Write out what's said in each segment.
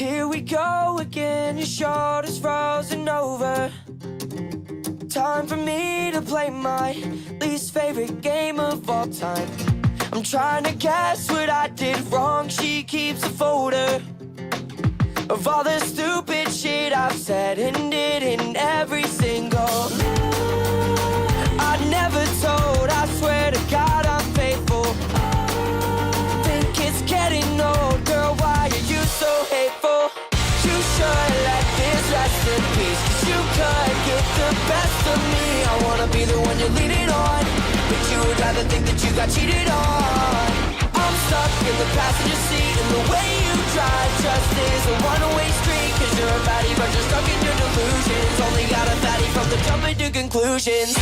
Here we go again, your shoulders frozen over. Time for me to play my least favorite game of all time. I'm trying to guess what I did wrong. She keeps a folder of all the stupid shit I've said and did in every single I never told. I swear to God I'm faithful. Think it's getting old, girl, why are you so hateful? You should let this rest in peace, 'cause you could get the best of me. I wanna be the one you're leaning on, but you would rather think that you got cheated on. I'm stuck in the passenger seat, and the way you drive just is a one-way street. 'Cause you're a baddie, but you're stuck in your delusions. Only got a fatty from the jumping to conclusions.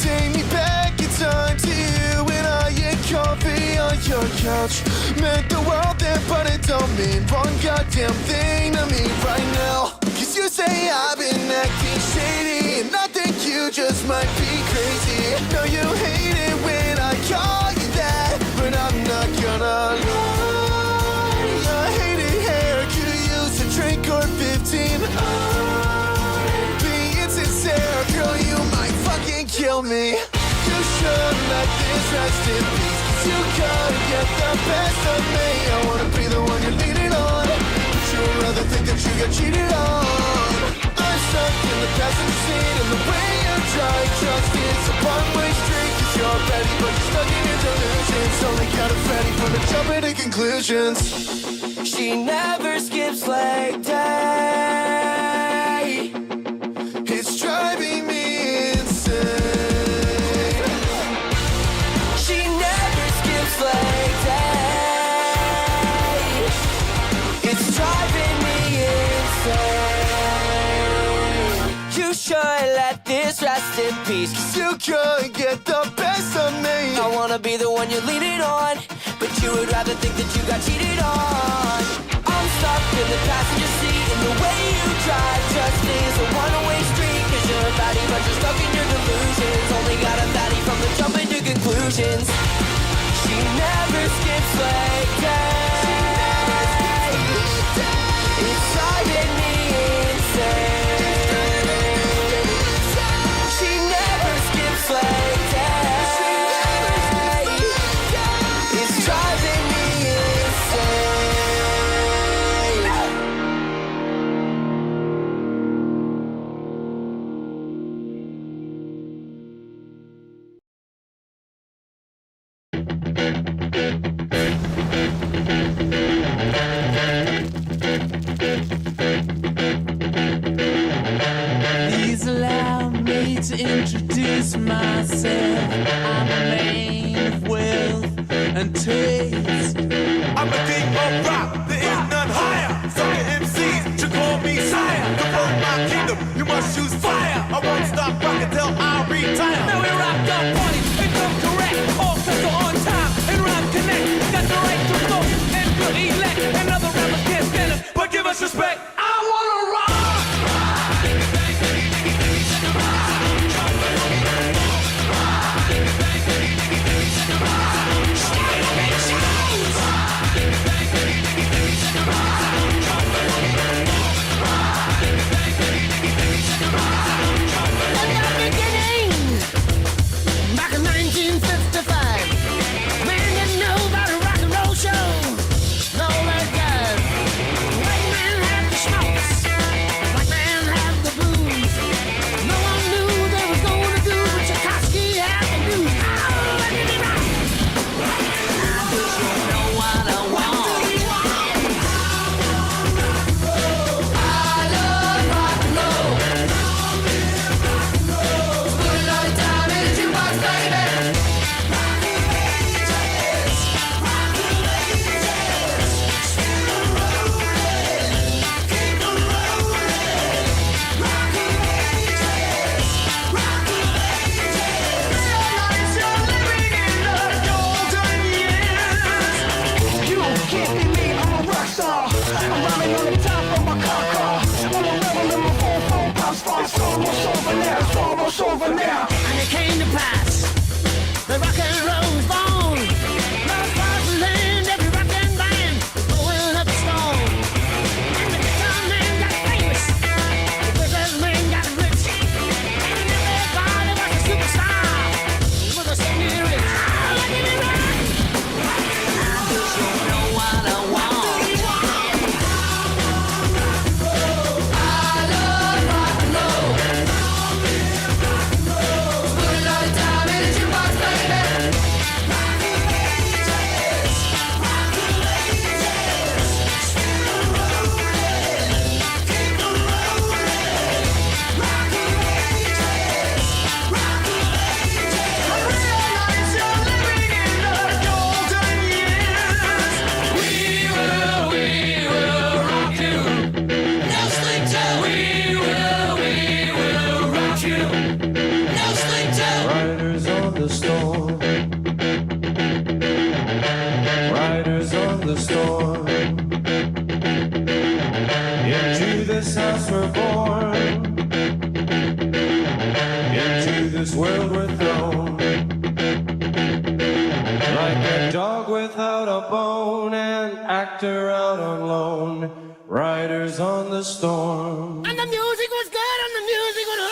Take me back in time to you when I ate coffee on your couch. Meant the world then, but it don't mean one goddamn thing to me right now. 'Cause you say I've been acting shady, and I think you just might be crazy. Know you hate it when I call you that, but I'm not gonna lie. I hate it here, could've used a drink or 15. Being sincere, girl, you might fucking kill me. You should let this rest in peace, 'cause you could get the best of me. I wanna be the one you're leaning on, but you would rather think that you got cheated on. I'm stuck in the passenger seat, and the way you drive just is a one-way street. 'Cause you're ready, but you're stuck in your delusions. Only got a fatty from the jumping to conclusions. She never skips leg day. It's driving me insane. She never skips leg day. It's driving me insane. You should let this rest in peace, 'cause You could get the best of me. I wanna be the one you're leaning on, but you would rather think that you got cheated on. I'm stuck in the passenger seat, and the way you drive just is a one-way street. 'Cause you're a baddie, but you're stuck in your delusions. Only got a fatty from the jumping to conclusions. She never skips leg day. It's driving me insane. She never skips leg day. It's driving me insane. Please allow me to introduce myself. I'm a man of wealth and taste. I'm a king of rock, there is none higher. Sucker MCs should call me sire. To burn my kingdom, you must choose fire. I won't stop rocking till I retire. Now we rock the party, it come correct. All sets are on time and rhyme connect. Got the right to vote and will elect. Another rappers can't stand us, but give us respect. I wanna rock. Back in 1955, man didn't know about a rock and roll show. No, that guy. White man had the smokes, black man had the blues. No one knew they was going to do what Tchaikovsky had to do. Oh, let me rock. You know what I want. I love rock and roll. Put a lot of time in the jukebox, baby. And it came to pass, the rock and roll was born. Love falls land, every rock and band going up the storm. And the guitar man got famous, the business man got rich, and everybody was a superstar with a singing rich. Look at me rock, I just don't know what I want. Riders on the storm. Riders on the storm. Into this house we're born. Into this world we're thrown. Like a dog without a bone, an actor out on loan. Riders on the storm. And the music was good and the music was loud.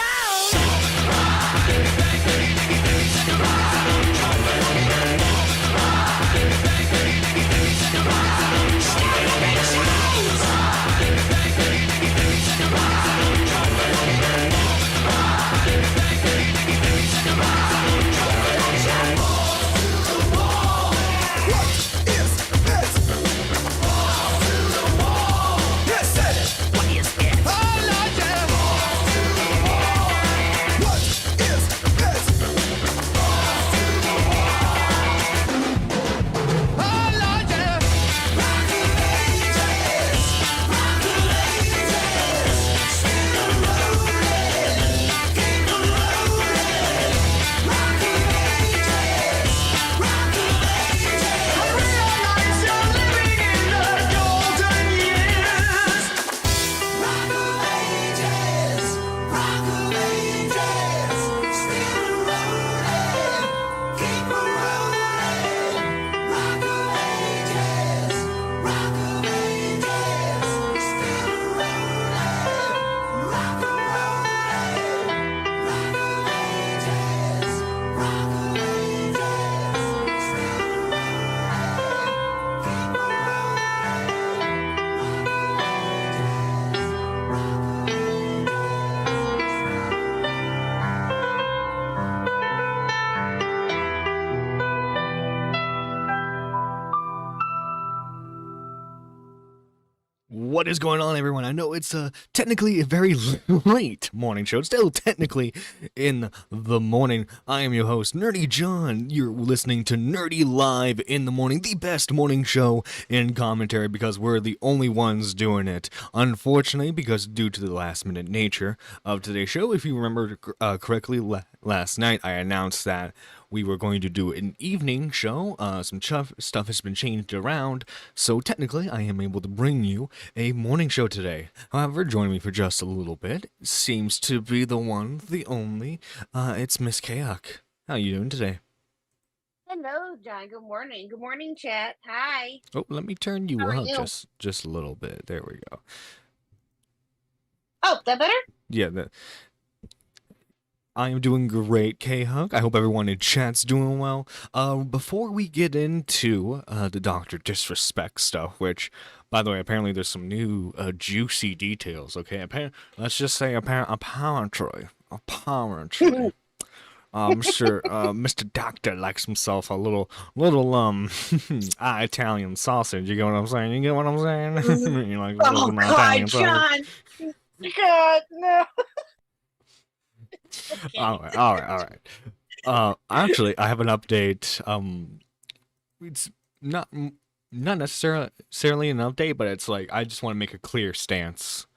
What is going on, everyone? I know it's technically a very late morning show. It's still technically in the morning. I am your host, Nerdy John. You're listening to Nerdy Live in the Morning, the best morning show in commentary, because we're the only ones doing it. Unfortunately, because due to the last-minute nature of today's show, if you remember correctly, last night I announced that we were going to do an evening show. Some stuff has been changed around, so technically I am able to bring you a morning show today. However, joining me for just a little bit seems to be the one, the only. It's Miss Kayak. How you doing today? Hello, John. Good morning. Good morning, chat. Hi. Oh, let me turn you How are up you? just a little bit. There we go. Oh, that better? Yeah, I am doing great, K-Hug. I hope everyone in chat's doing well. Before we get into the Dr.Disrespect stuff, which, by the way, apparently there's some new juicy details, okay? Let's just say apparently, Mr. Doctor likes himself a little Italian sausage. You get what I'm saying? You get what I'm saying? You like a little Italian sausage. John. God, no. All right. Actually, I have an update. It's not necessarily an update, but it's like I just want to make a clear stance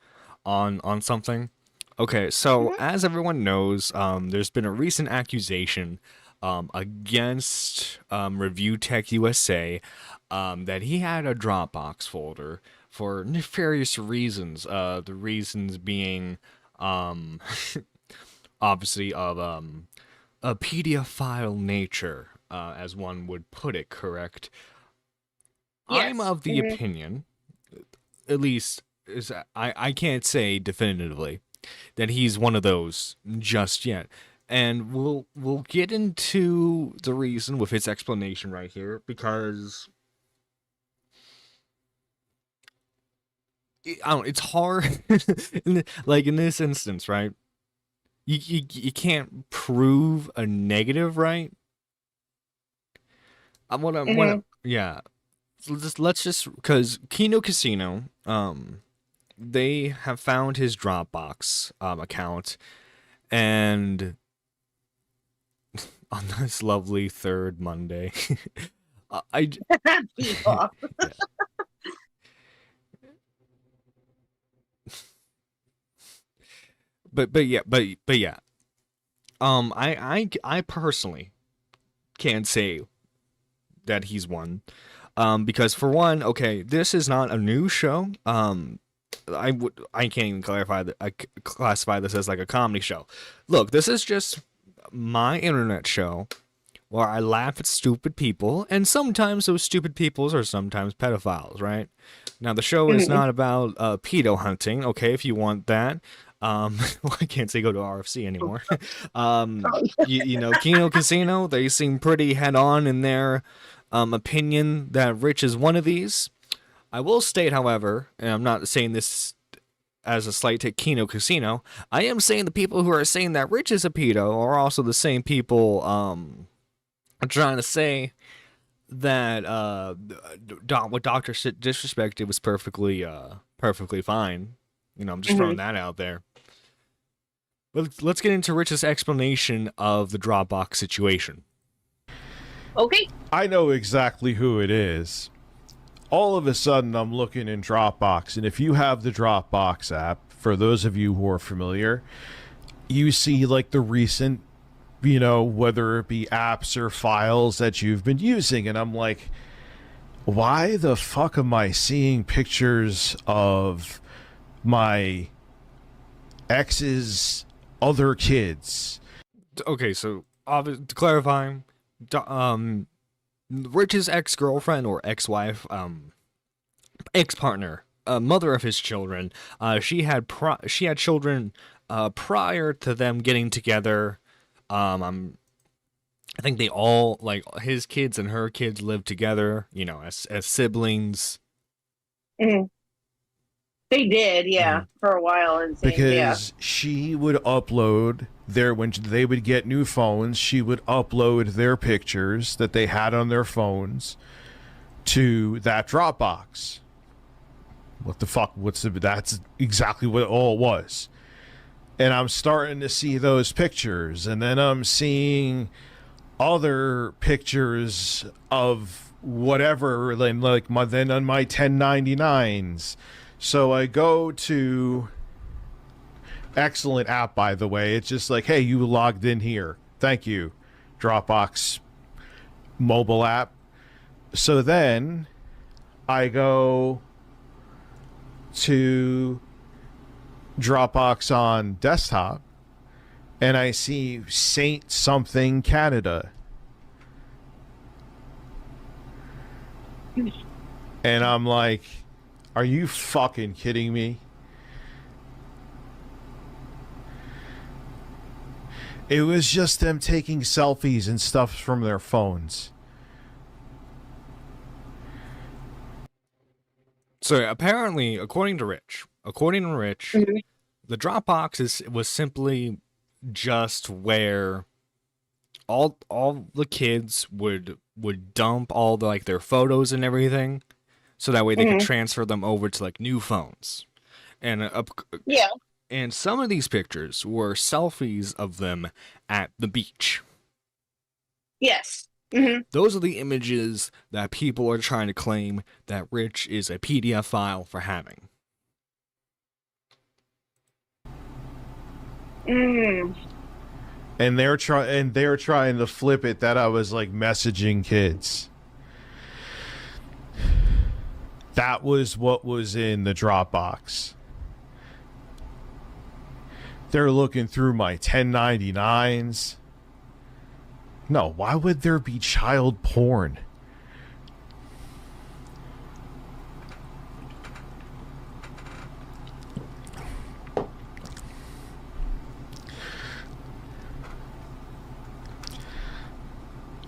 on something. Okay, so as everyone knows, there's been a recent accusation against Review Tech USA that he had a Dropbox folder for nefarious reasons. The reasons being um, obviously of a pedophile nature, as one would put it, correct? I'm Yes. of the opinion, at least I can't say definitively that he's one of those just yet. And we'll get into the reason with his explanation right here, because I don't. It's hard, like in this instance, right? You can't prove a negative, right? Yeah. So let's just because Kino Casino, they have found his Dropbox account, and on this lovely third Monday, I People. but yeah. I personally can't say that he's one. Because for one, okay, this is not a news show. I can't even classify this as like a comedy show. Look, this is just my internet show where I laugh at stupid people, and sometimes those stupid peoples are sometimes pedophiles, right? Now the show is not about pedo hunting, okay, if you want that. Well, I can't say go to RFC anymore. You know, Kino Casino, they seem pretty head on in their opinion that Rich is one of these. I will state, however, and I'm not saying this as a slight to Kino Casino, I am saying the people who are saying that Rich is a pedo are also the same people trying to say that what Dr. Disrespect did was perfectly fine. You know, I'm just throwing that out there. But let's get into Rich's explanation of the Dropbox situation. Okay. I know exactly who it is. All of a sudden, I'm looking in Dropbox, and if you have the Dropbox app, for those of you who are familiar, you see like the recent, you know, whether it be apps or files that you've been using, and I'm like, why the fuck am I seeing pictures of my ex's other kids? Okay, so to clarify, Rich's ex-girlfriend or ex-wife, ex-partner, mother of his children, she had children prior to them getting together. I think they all, like, his kids and her kids lived together, you know, as siblings. Mm-hmm. They did, yeah, for a while. And because she would upload when they would get new phones, she would upload their pictures that they had on their phones to that Dropbox. What the fuck? That's exactly what all it was. And I'm starting to see those pictures, and then I'm seeing other pictures of whatever, like then on my 1099s. So I go to excellent app, by the way. It's just like, hey, you logged in here. Thank you. Dropbox mobile app. So then I go to Dropbox on desktop and I see Saint something Canada. And I'm like, are you fucking kidding me? It was just them taking selfies and stuff from their phones. So apparently, according to Rich, the Dropbox was simply just where all the kids would dump all the, like, their photos and everything, so that way they could transfer them over to, like, new phones. And and some of these pictures were selfies of them at the beach. Yes. Those are the images that people are trying to claim that Rich is a PDF file for having. And they're trying to flip it that I was like messaging kids. That was what was in the Dropbox. They're looking through my 1099s. No, why would there be child porn?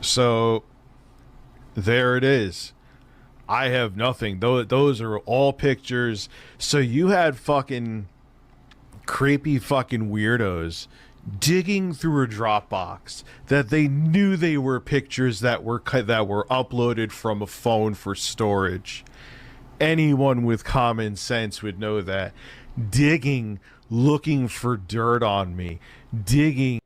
So there it is. I have nothing. Those are all pictures. So you had fucking creepy fucking weirdos digging through a Dropbox that they knew they were pictures that were uploaded from a phone for storage. Anyone with common sense would know that. Digging, looking for dirt on me, digging.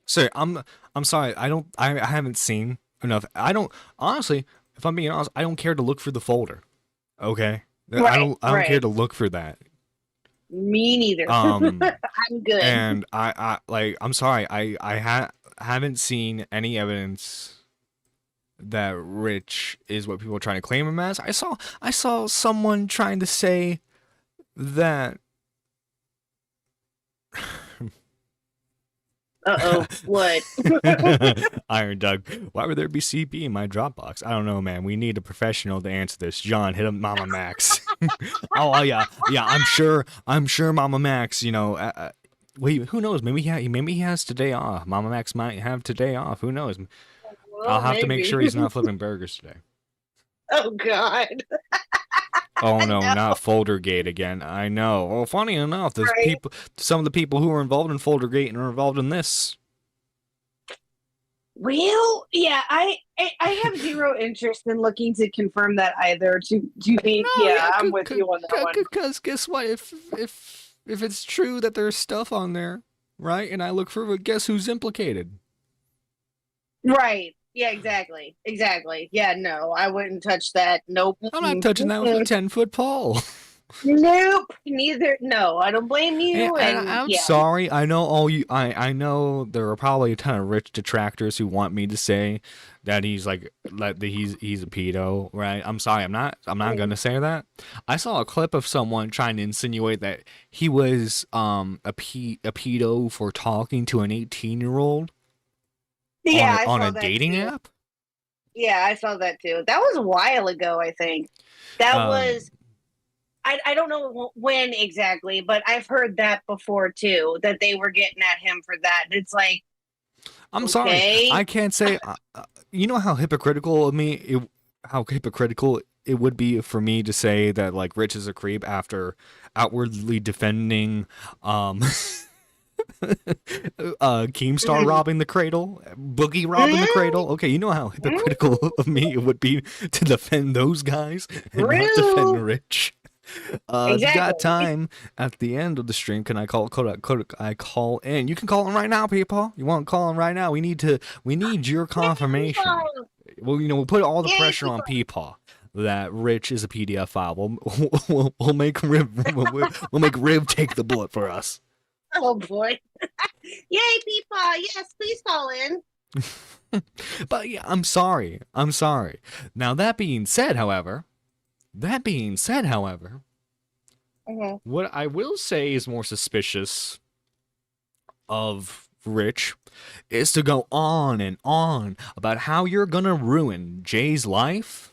Sir, I'm sorry. I haven't seen enough. I don't honestly. If I'm being honest, I don't care to look for the folder. Okay, I don't care to look for that. Me neither. I'm good. And I'm sorry. I haven't seen any evidence that Rich is what people are trying to claim him as. I saw someone trying to say that. Uh-oh, what? Iron Doug, why would there be CB in my Dropbox? I don't know, man. We need a professional to answer this. John, hit him, Mama Max. Oh yeah. I'm sure Mama Max. Wait, who knows? Maybe he has today off. Mama Max might have today off. Who knows? Well, I'll have to make maybe. sure he's not flipping burgers today. Oh God. Oh no, not Foldergate again. I know. Well, funny enough, there's Right. some of the people who are involved in Foldergate and are involved in this. Well, yeah, I have zero interest in looking to confirm that either. To be, I'm with you on that one. Because guess what? If it's true that there's stuff on there, right? And I look for it, guess who's implicated? Right. Yeah, exactly. Yeah, no, I wouldn't touch that. Nope. I'm not touching that with a 10-foot pole. Nope. Neither. No, I don't blame you. And I'm sorry. I know all you. I know there are probably a ton of rich detractors who want me to say that he's a pedo, right? I'm sorry. I'm not gonna say that. I saw a clip of someone trying to insinuate that he was a pedo for talking to an 18-year-old. Yeah, on a dating app. Yeah, I saw that too. That was a while ago, I think. That was. I don't know when exactly, but I've heard that before too. That they were getting at him for that. It's like, I'm sorry, I can't say. You know how hypocritical it would be for me to say that like Rich is a creep after outwardly defending Keemstar robbing the cradle, Boogie robbing the cradle. Okay, you know how hypocritical of me it would be to defend those guys and not defend Rich. If you got time at the end of the stream, can I call in? You can call in right now, people. You want to call in right now? We need your confirmation. Well, we'll put all the pressure on Peepaw that Rich is a PDF file. We'll make Rib take the bullet for us. oh boy, yay, Peepaw! Yes, please call in. But yeah, I'm sorry. Now that being said, however. What I will say is more suspicious of Rich is to go on and on about how you're gonna ruin Jay's life.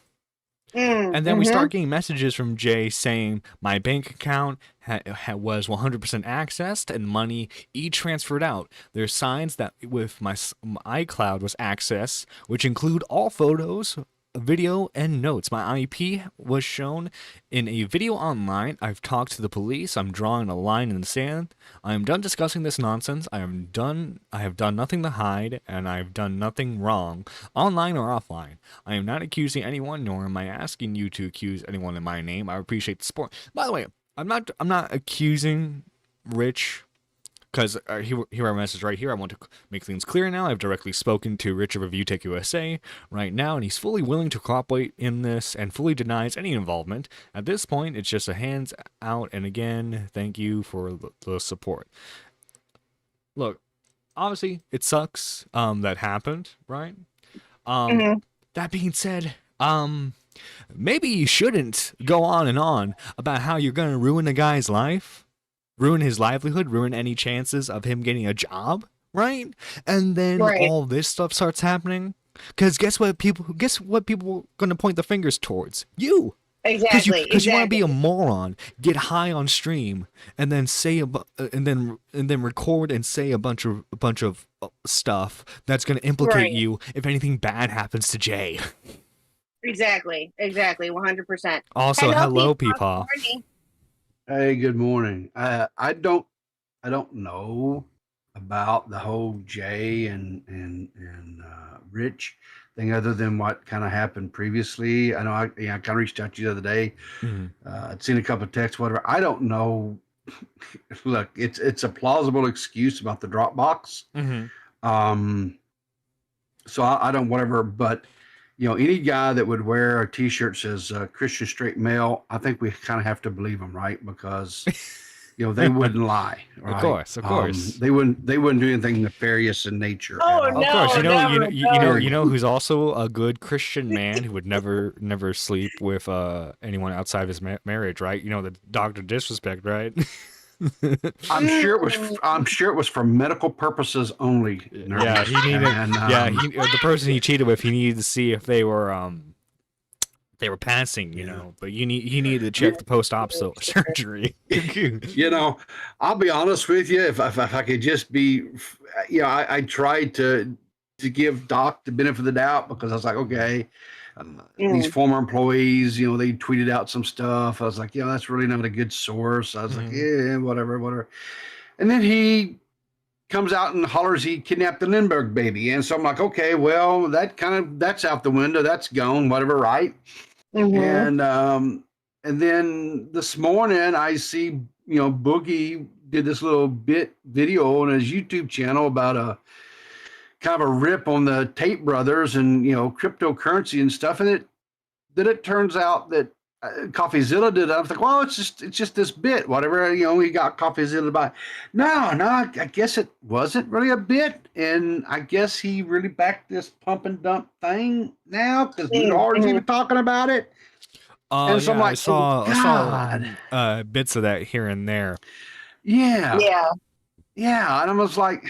And then we start getting messages from Jay saying my bank account was 100% accessed and money transferred out. There's signs that with my iCloud was accessed, which include all photos, video, and notes. My IP was shown in a video online. I've talked to the police. I'm drawing a line in the sand. I am done discussing this nonsense. I have done nothing to hide, and I've done nothing wrong, online or offline. I am not accusing anyone, nor am I asking you to accuse anyone in my name. I appreciate the support. By the way, I'm not accusing Rich. Because here our message right here. I want to make things clear now. I've directly spoken to Rich of Review Tech USA right now, and he's fully willing to cooperate in this and fully denies any involvement. At this point, it's just a hands out, and again, thank you for the support. Look, obviously, it sucks that happened, right? That being said, maybe you shouldn't go on and on about how you're going to ruin a guy's life. ruin his livelihood, ruin any chances of him getting a job, right? And then all this stuff starts happening. Because guess what people are gonna point the fingers towards? You. Exactly. Because you want to be a moron, get high on stream, and then say and then record and say a bunch of stuff that's going to implicate you if anything bad happens to Jay. Exactly. 100%. Also, hello Peepaw. Hey, good morning. I don't know about the whole Jay and Rich thing, other than what kind of happened previously. I know I kind of reached out to you the other day. I'd seen a couple of texts, whatever. I don't know. Look, it's a plausible excuse about the Dropbox. So I don't whatever, but any guy that would wear a T-shirt says Christian straight male, I think we kind of have to believe him, right? Because they wouldn't lie. Right? Of course. They wouldn't do anything nefarious in nature. Oh at all. no! Of course, never. you know who's also a good Christian man who would never sleep with anyone outside of his marriage, right? The Dr.Disrespect, right? I'm sure it was for medical purposes only. Yeah, he needed. The person he cheated with, he needed to see if they were passing, but he needed to check the post-op surgery. I'll be honest with you. If I could just be, I tried to give Doc the benefit of the doubt, because I was like, okay, these former employees, they tweeted out some stuff. I was like, that's really not a good source. I was like, yeah, whatever. And then he comes out and hollers he kidnapped the Lindbergh baby. And so I'm like, okay, well, that's out the window. That's gone, whatever, right? And then this morning I see, Boogie did this little video on his YouTube channel about a kind of a rip on the Tate brothers and, cryptocurrency and stuff. And it turns out that CoffeeZilla did it. I was like, well, it's just this bit, whatever, he got CoffeeZilla to buy. No, I guess it wasn't really a bit. And I guess he really backed this pump and dump thing now, because Lord's even talking about it. And so I'm like, I saw bits of that here and there. Yeah. And I was like,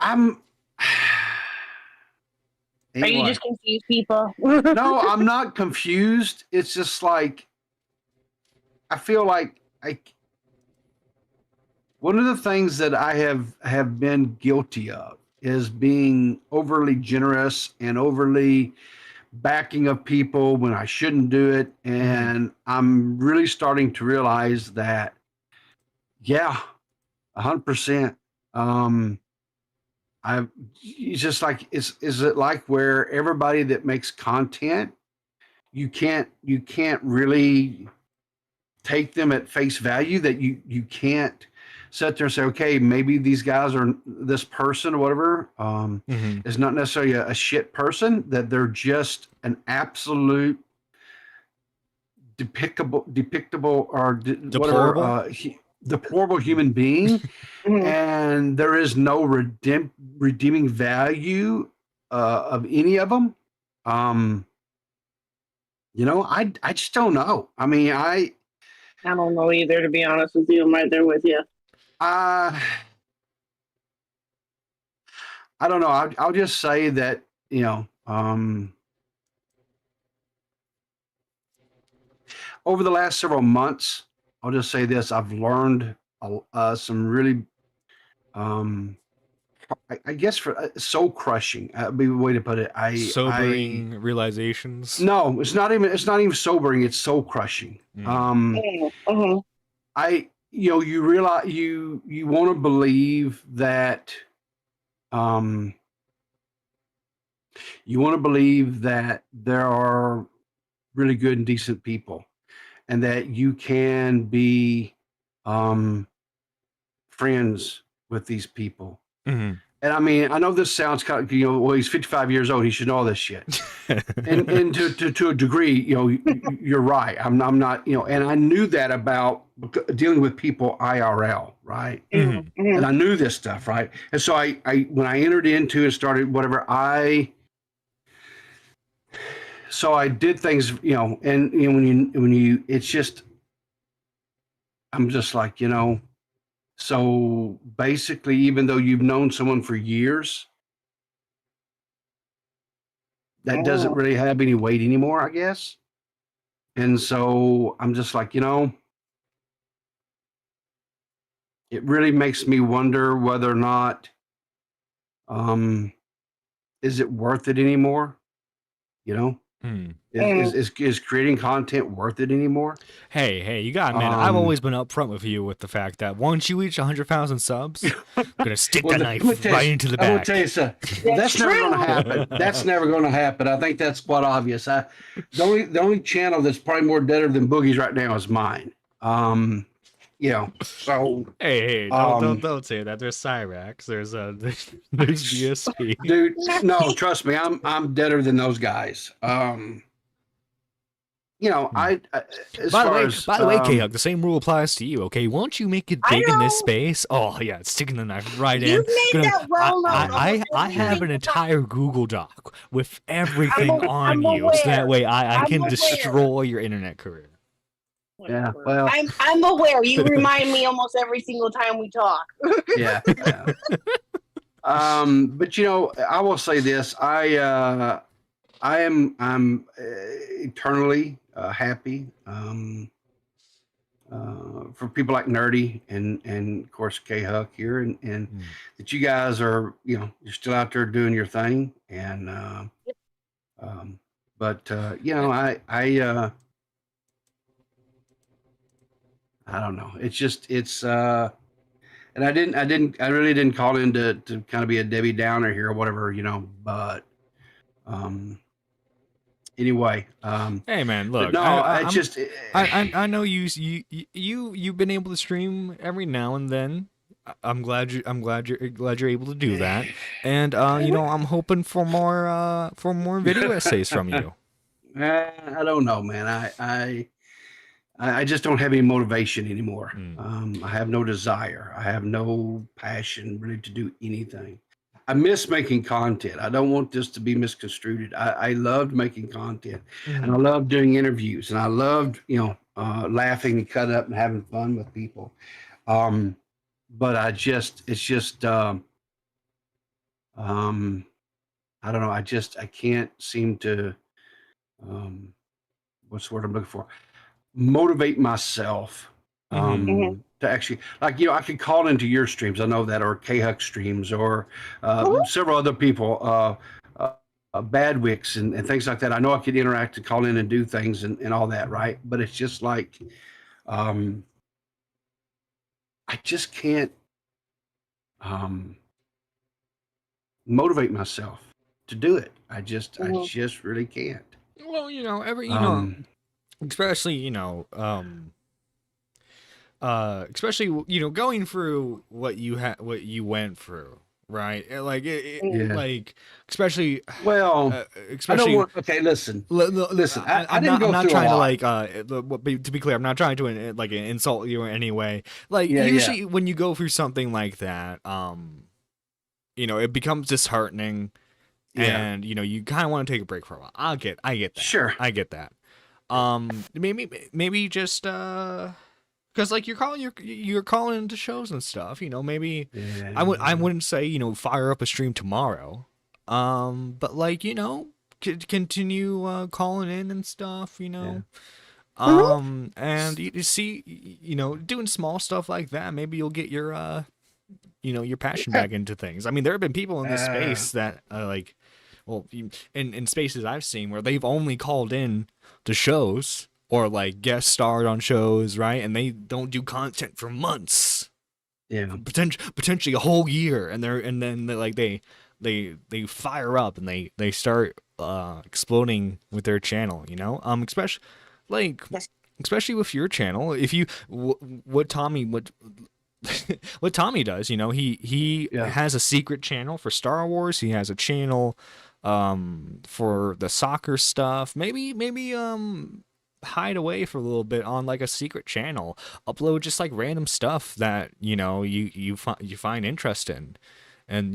Are you just confused, people? No, I'm not confused. It's just like, I feel like one of the things that I have been guilty of is being overly generous and overly backing of people when I shouldn't do it. And I'm really starting to realize that, 100%. It's just like, is it like where everybody that makes content, you can't really take them at face value, that you can't sit there and say, okay, maybe these guys are this person or whatever, is not necessarily a shit person, that they're just an absolute depictable or deplorable human being, and there is no redeeming value of any of them. I just don't know. I mean, I don't know either, to be honest with you. I'm right there with you. I don't know. I'll just say that, over the last several months, I'll just say this: I've learned some really, I guess, for soul crushing. Be the way to put it. Sobering realizations. No, it's not even sobering. It's soul crushing. You realize you want to believe that, there are really good and decent people, and that you can be friends with these people. And I mean, I know this sounds kind of, well, he's 55 years old. He should know all this shit. and to a degree, you're right. I'm not, and I knew that about dealing with people IRL, right? And I knew this stuff, right? And so I when I entered into and started whatever, so I did things, and when you, it's just, I'm just like, so basically, even though you've known someone for years, that doesn't really have any weight anymore, I guess. And so I'm just like, it really makes me wonder whether or not, um, is it worth it anymore? You know, Hmm. is creating content worth it anymore? Hey, you got it, man. I've always been upfront with you with the fact that once you reach 100,000 subs, I'm gonna stick Well, that let me knife tell you- right into the I'm gonna back. tell you something. That's never going to happen. That's never going to happen. I think that's quite obvious. The only channel that's probably more deader than Boogie's right now is mine. So Hey, Um, don't say that. There's Cyrax. There's there's DSP. dude, no, trust me, I'm deader than those guys. As By the far way, as K-Hug, the same rule applies to you. Okay, once you make it I big in this know. space, oh yeah, it's sticking the knife right You've in. made that well known. I have an entire Google Doc with everything I'm on you, so that aware. way I I'm can aware. destroy your internet career. Yeah, Whatever. well, I'm aware. You remind me almost every single time we talk. yeah. But I will say this: I'm eternally happy for people like Nerdy and of course K Huck here, and that you guys are you're still out there doing your thing, and but I don't know. And I really didn't call in to kind of be a Debbie Downer here or whatever, but um anyway, Hey man, but look, no, it's just I know you've been able to stream every now and then. I'm glad you're able to do that, and I'm hoping for more video essays from you. I don't know, man. I just don't have any motivation anymore. I have no desire. I have no passion really to do anything. I miss making content. I don't want this to be misconstrued. I loved making content, and I loved doing interviews, and I loved laughing and cutting up and having fun with people. But it's just I don't know. I can't seem to what's the word I'm looking for? Motivate myself to actually, like, I could call into your streams. I know that, or K-Huck streams, or several other people, Badwicks and things like that. I know I could interact and call in and do things and all that, right? But it's just like, I just can't motivate myself to do it. I just really can't. Well, especially especially going through what you went through, right? Like especially Well, especially okay, listen. Listen, I I'm didn't not, go through a trying lot. to be clear, I'm not trying to insult you in any way. Like Yeah, usually when you go through something like that, it becomes disheartening, and you kind of want to take a break for a while. I get that. Sure. I get that. Maybe just because you're calling into shows and stuff, maybe I wouldn't say fire up a stream tomorrow, but continue calling in and stuff, and you see, doing small stuff like that, maybe you'll get your your passion back into things. I mean, there have been people in this space that in spaces I've seen where they've only called in to shows or guest starred on shows, right? And they don't do content for months. Yeah. Potentially a whole year, and then they fire up and they start exploding with their channel, especially with your channel. If you what Tommy does, he has a secret channel for Star Wars. He has a channel for the soccer stuff. Maybe hide away for a little bit on a secret channel, upload just random stuff that you find interest in, and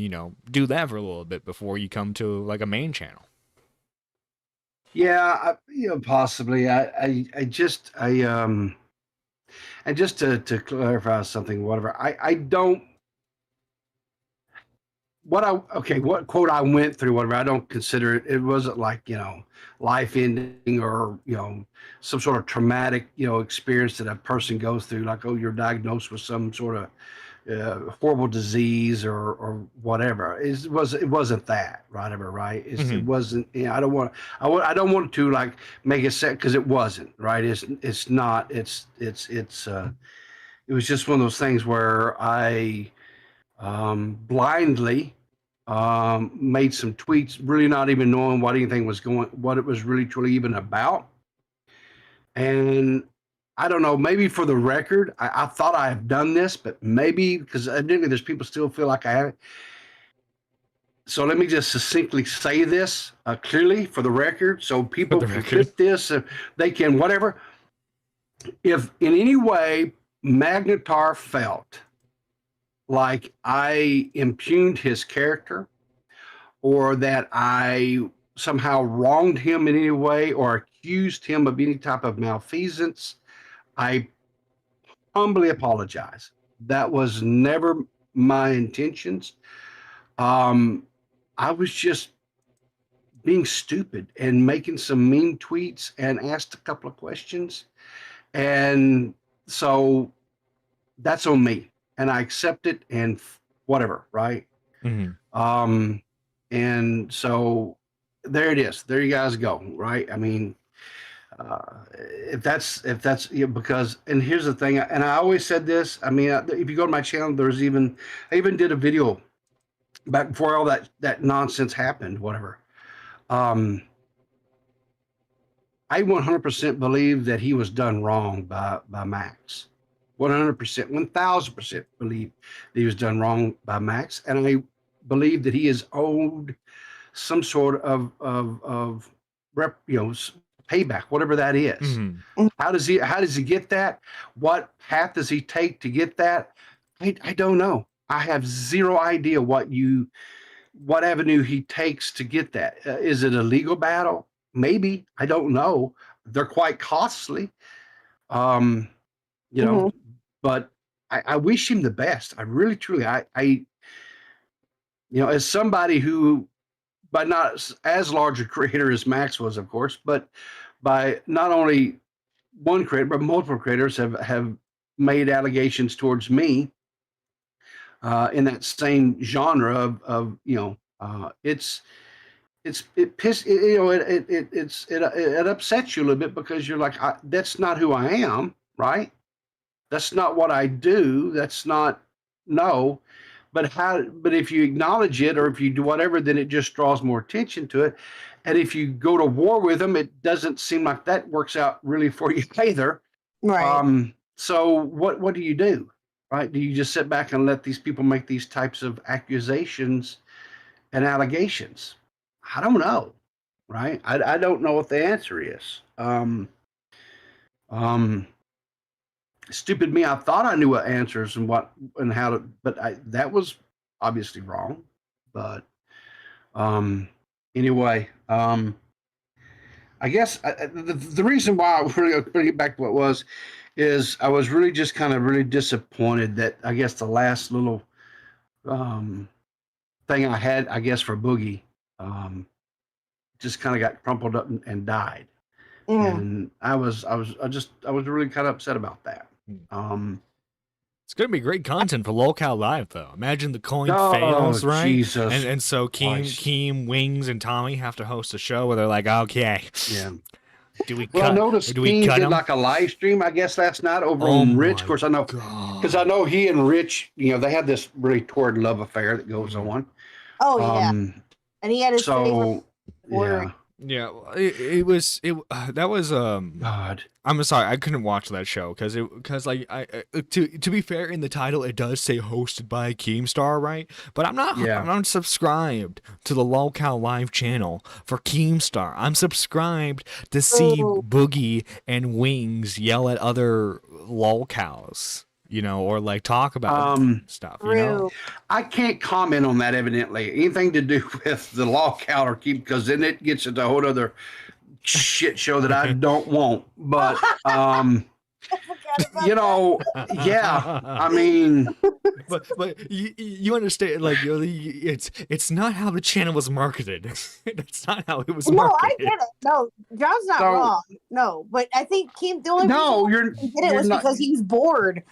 do that for a little bit before you come to a main channel. Yeah, possibly. I And just to clarify something, whatever, I don't, what quote I went through, whatever, I don't consider it wasn't like, life ending or, some sort of traumatic, experience that a person goes through, like, oh, you're diagnosed with some sort of horrible disease or whatever. It wasn't that, right? It wasn't. I don't want. I don't want to like make it set because it wasn't, right? It's not. It was just one of those things where I blindly made some tweets, really not even knowing what anything was what it was really truly even about, and I don't know, maybe for the record, I thought I have done this, but maybe because evidently there's people still feel like I haven't. So let me just succinctly say this clearly for the record so people can clip this, they can whatever. If in any way Magnetar felt like I impugned his character or that I somehow wronged him in any way or accused him of any type of malfeasance, I humbly apologize. That was never my intentions. I was just being stupid and making some mean tweets and asked a couple of questions. And so that's on me. And I accept it and whatever, right? And so there it is. There you guys go, right? I mean, if that's because, and here's the thing, and I always said this, I mean, if you go to my channel, I even did a video back before all that nonsense happened, whatever. I 100% believe that he was done wrong by Max. 100%, 1000% believe that he was done wrong by Max, and I believe that he is owed some sort of payback, whatever that is. How does he get that? What path does he take to get that? I don't know. I have zero idea what avenue he takes to get that. Is it a legal battle? Maybe. I don't know. They're quite costly. But I wish him the best. I really, truly, as somebody who, by not as large a creator as Max was, of course, but by not only one creator, but multiple creators have made allegations towards me in that same genre of it upsets you a little bit because you're like, that's not who I am, right? That's not what I do. That's not, no. But if you acknowledge it or if you do whatever, then it just draws more attention to it. And if you go to war with them, it doesn't seem like that works out really for you either. Right. So what do you do? Right? Do you just sit back and let these people make these types of accusations and allegations? I don't know. Right? I don't know what the answer is. Stupid me, I thought I knew what answers and how to, but that was obviously wrong. But anyway, I guess the reason why I really bring it back to what it was is I was really just kind of really disappointed that I guess the last little thing I had, I guess, for Boogie just kind of got crumpled up and died. And I was really kind of upset about that. It's gonna be great content for Lolcow Live, though. Imagine the coin fails, right? Jesus and so Keem, Wings, and Tommy have to host a show where they're like, okay, do we cut? Well, I noticed Keem did like a live stream, I guess, last night over on Rich. Of course, I know because I know he and Rich, they have this really torrid love affair that goes on. Oh yeah, and he had his favorite yeah. Yeah, that was God. I'm sorry, I couldn't watch that show because to be fair, in the title it does say hosted by Keemstar, right? But I'm not subscribed to the Lolcow Live channel for Keemstar. I'm subscribed to see Boogie and Wings yell at other lolcows, or like talk about stuff. I can't comment on that. Evidently, anything to do with the lolcow or Keem, because then it gets into a whole other shit show that I don't want. But You know, yeah. I mean, but you understand, like, it's not how the channel was marketed. That's not how it was No, marketed. I get it. No, John's not So- wrong. No, but I think Keem, the only no, reason he did it was not, because he was bored.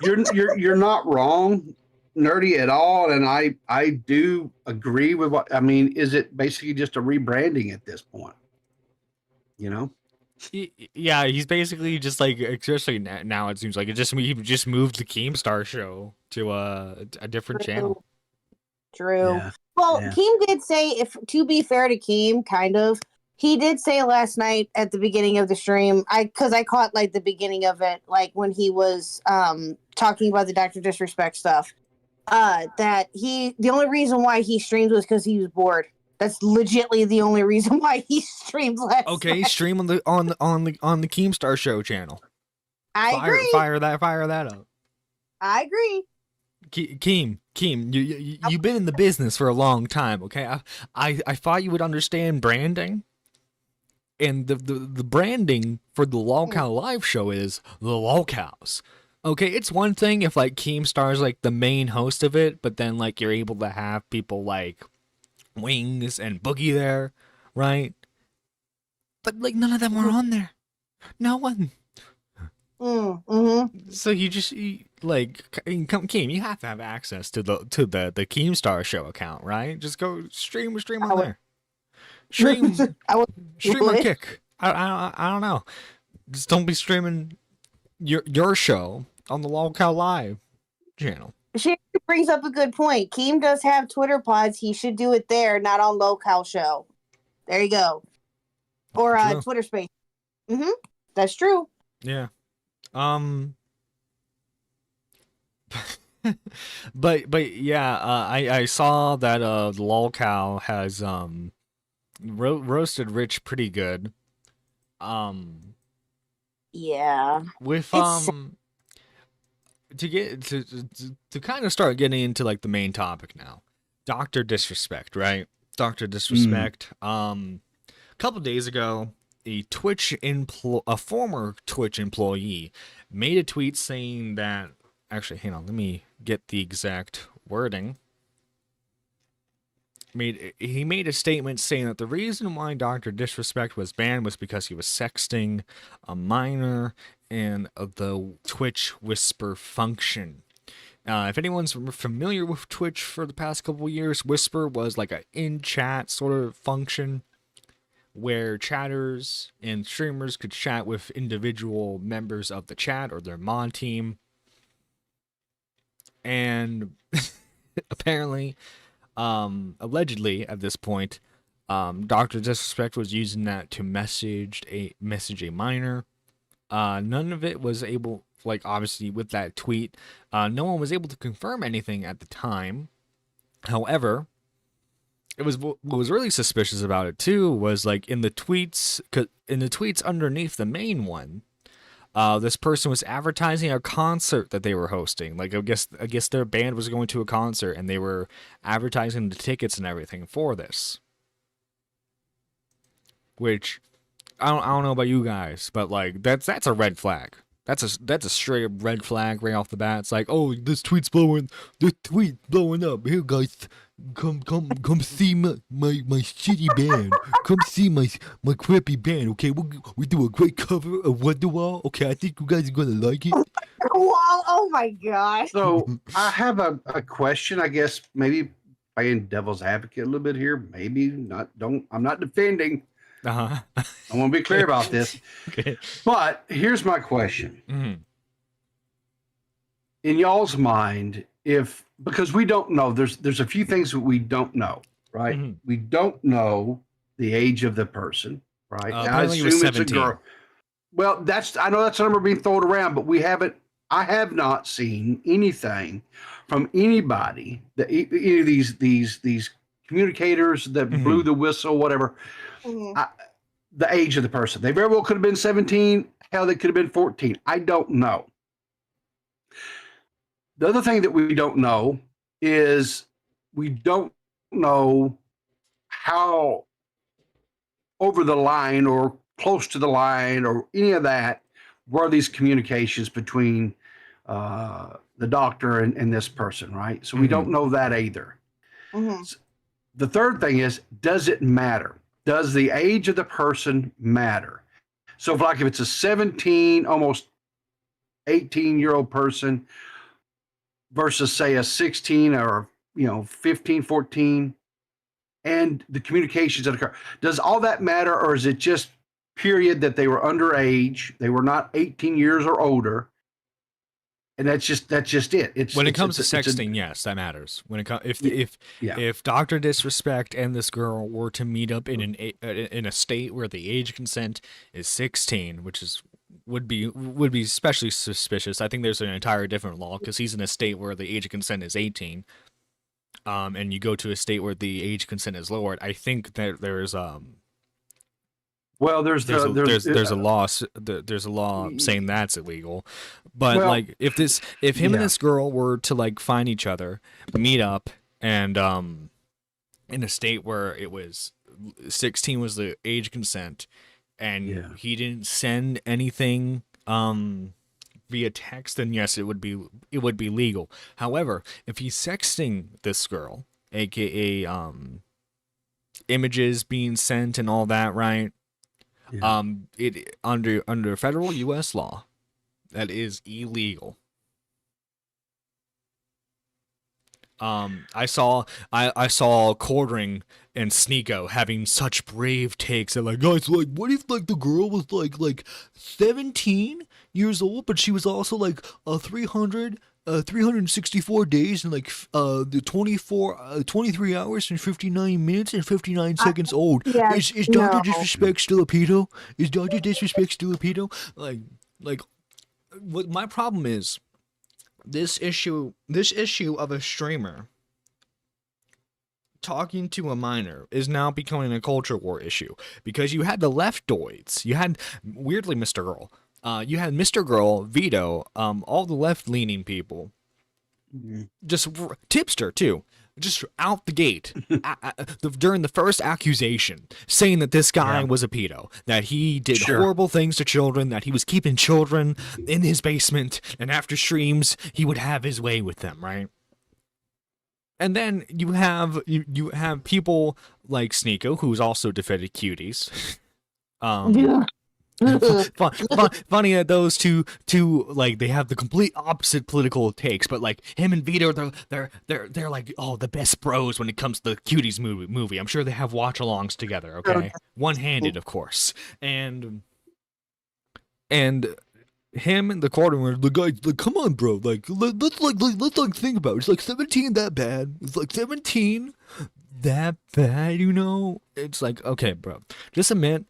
you're not wrong, Nerdy, at all, and I do agree with what I mean. Is it basically just a rebranding at this point? You know. Yeah, he's basically just like, especially now it seems like he just moved the Keemstar show to a different channel. True. Yeah. Well, Yeah. Keem did say, if to be fair to Keem, kind of, he did say last night at the beginning of the stream, because I caught like the beginning of it, like when he was talking about the Dr. Disrespect stuff, that the only reason why he streamed was because he was bored. That's legitly the only reason why he streamed last Okay, night. stream on the Keemstar show channel. I agree. Fire that up. I agree. Keem, you've been in the business for a long time, okay? I thought you would understand branding. And the branding for the Lolcow live show is the Lolcows. Okay, it's one thing if like Keemstar's like the main host of it, but then like you're able to have people like Wings and Boogie there, right? But like none of them were on there. No one. Mm-hmm. So Keem, you have to have access to the Keemstar show account, right? Just go stream on there. Stream or kick. I don't know. Just don't be streaming your show on the Lolcow Live channel. She brings up a good point. Keem does have Twitter pods. He should do it there, not on Lolcow Show. There you go. Or Twitter Space. Mm-hmm. That's true. Yeah. But yeah, I saw that the Lolcow has roasted Rich pretty good. Yeah. With to get to kind of start getting into like the main topic now. Dr. Disrespect, right? Dr. Disrespect. A couple days ago, a former Twitch employee made a tweet saying that, actually, hang on, let me get the exact wording. He made a statement saying that the reason why Dr. Disrespect was banned was because he was sexting a minor and the Twitch whisper function. If anyone's familiar with Twitch for the past couple years, whisper was like a in-chat sort of function where chatters and streamers could chat with individual members of the chat or their mod team. And apparently, allegedly at this point, Dr. Disrespect was using that to message a minor. None of it was able, like obviously with that tweet, no one was able to confirm anything at the time. However, what was really suspicious about it too was like in the tweets underneath the main one, this person was advertising a concert that they were hosting. Like I guess their band was going to a concert and they were advertising the tickets and everything for this. Which I don't know about you guys, but like that's a red flag. That's a straight up red flag right off the bat. It's like, oh, this tweet's blowing up. Here, guys, come see my shitty band. Come see my crappy band. Okay, we do a great cover of Wonderwall. Okay, I think you guys are gonna like it. Wow! Oh my gosh! So I have a question. I guess maybe playing devil's advocate a little bit here. Maybe not. I'm not defending. I want to be clear about this. Okay. But here's my question. Mm-hmm. In y'all's mind, because we don't know, there's a few things that we don't know, right? Mm-hmm. We don't know the age of the person, right? I apparently he was 17. Well, I know that's a number being thrown around, but I have not seen anything from anybody that any of these communicators that blew the whistle, whatever. The age of the person. They very well could have been 17. Hell, they could have been 14. I don't know. The other thing that we don't know is we don't know how over the line or close to the line or any of that were these communications between the doctor and this person, right? So we don't know that either. The third thing is, does it matter? Does the age of the person matter? So if it's a 17, almost 18-year-old person versus say a 16 or 15, 14, and the communications that occur, does all that matter, or is it just period that they were underage, they were not 18 years or older, and that's just it. When it comes to sexting, yes, that matters. When it comes, if Dr. Disrespect and this girl were to meet up in a state where the age consent is 16, which would be especially suspicious. I think there's an entire different law because he's in a state where the age of consent is 18, and you go to a state where the age consent is lowered. I think that there's a law saying that's illegal. But if him and this girl were to like find each other, meet up, and in a state where it was 16 was the age consent, and he didn't send anything via text, then yes, it would be legal. However, if he's sexting this girl, aka images being sent and all that, right? It under federal U.S. law, that is illegal. I saw Quartering and Sneeko having such brave takes that, like, guys, like, what if like the girl was like 17 years old, but she was also like 364 days and like the 23 hours and 59 minutes and 59 seconds old. Is Dr. Disrespect still a pedo? Is Dr. Disrespect still a pedo? Like what my problem is, this issue of a streamer talking to a minor is now becoming a culture war issue, because you had the leftoids, you had weirdly Mr. Girl, you had Mr. Girl, Vito, all the left-leaning people, just Tipster too, just out the gate during the first accusation, saying that this guy was a pedo, that he did horrible things to children, that he was keeping children in his basement, and after streams he would have his way with them, right? And then you have people like Sneeko, who's also defended cuties. Funny that those two like they have the complete opposite political takes, but like him and Vito, they're like, oh, the best bros when it comes to the cuties movie. I'm sure they have watch-alongs together. Okay, one-handed, of course, and him and the Quartering were the guys like, come on, bro, like let's think about it. It's like 17 that bad? It's like 17 that bad, you know? It's like, okay, bro, just admit,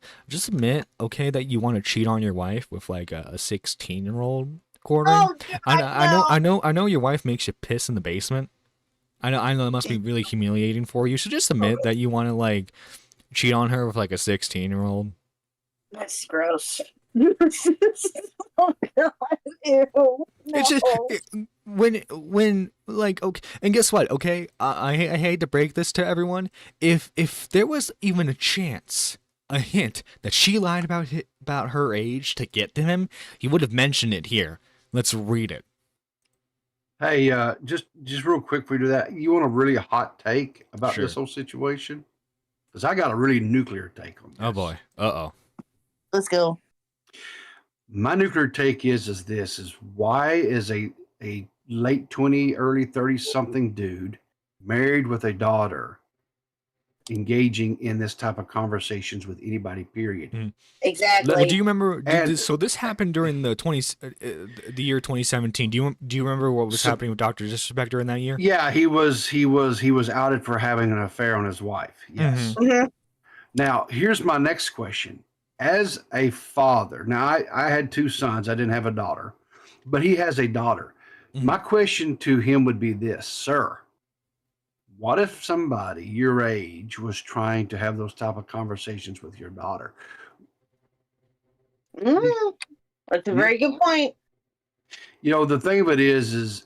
okay, that you want to cheat on your wife with like a 16-year-old Quartering. I know your wife makes you piss in the basement. I know it must be really humiliating for you. So just admit that you want to like cheat on her with like a 16-year-old. That's gross. Oh, God. Ew. No. It's just when like, okay, and guess what? Okay, I hate to break this to everyone. If there was even a chance, a hint that she lied about her age to get to him, he would have mentioned it here. Let's read it. Hey, just real quick before we do that, you want a really hot take about this whole situation? Because I got a really nuclear take on this. Oh boy. Uh-oh. Let's go. My nuclear take is why is a late 20, early 30 something dude married with a daughter engaging in this type of conversations with anybody, period. Exactly. Well, do you remember? So this happened during the year 2017. Do you remember what was happening with Dr. Disrespect during that year? Yeah, he was outed for having an affair on his wife. Yes. Now, here's my next question. As a father, now I had two sons. I didn't have a daughter, but he has a daughter. My question to him would be this, sir. What if somebody your age was trying to have those type of conversations with your daughter? That's a very good point. You know, the thing of it is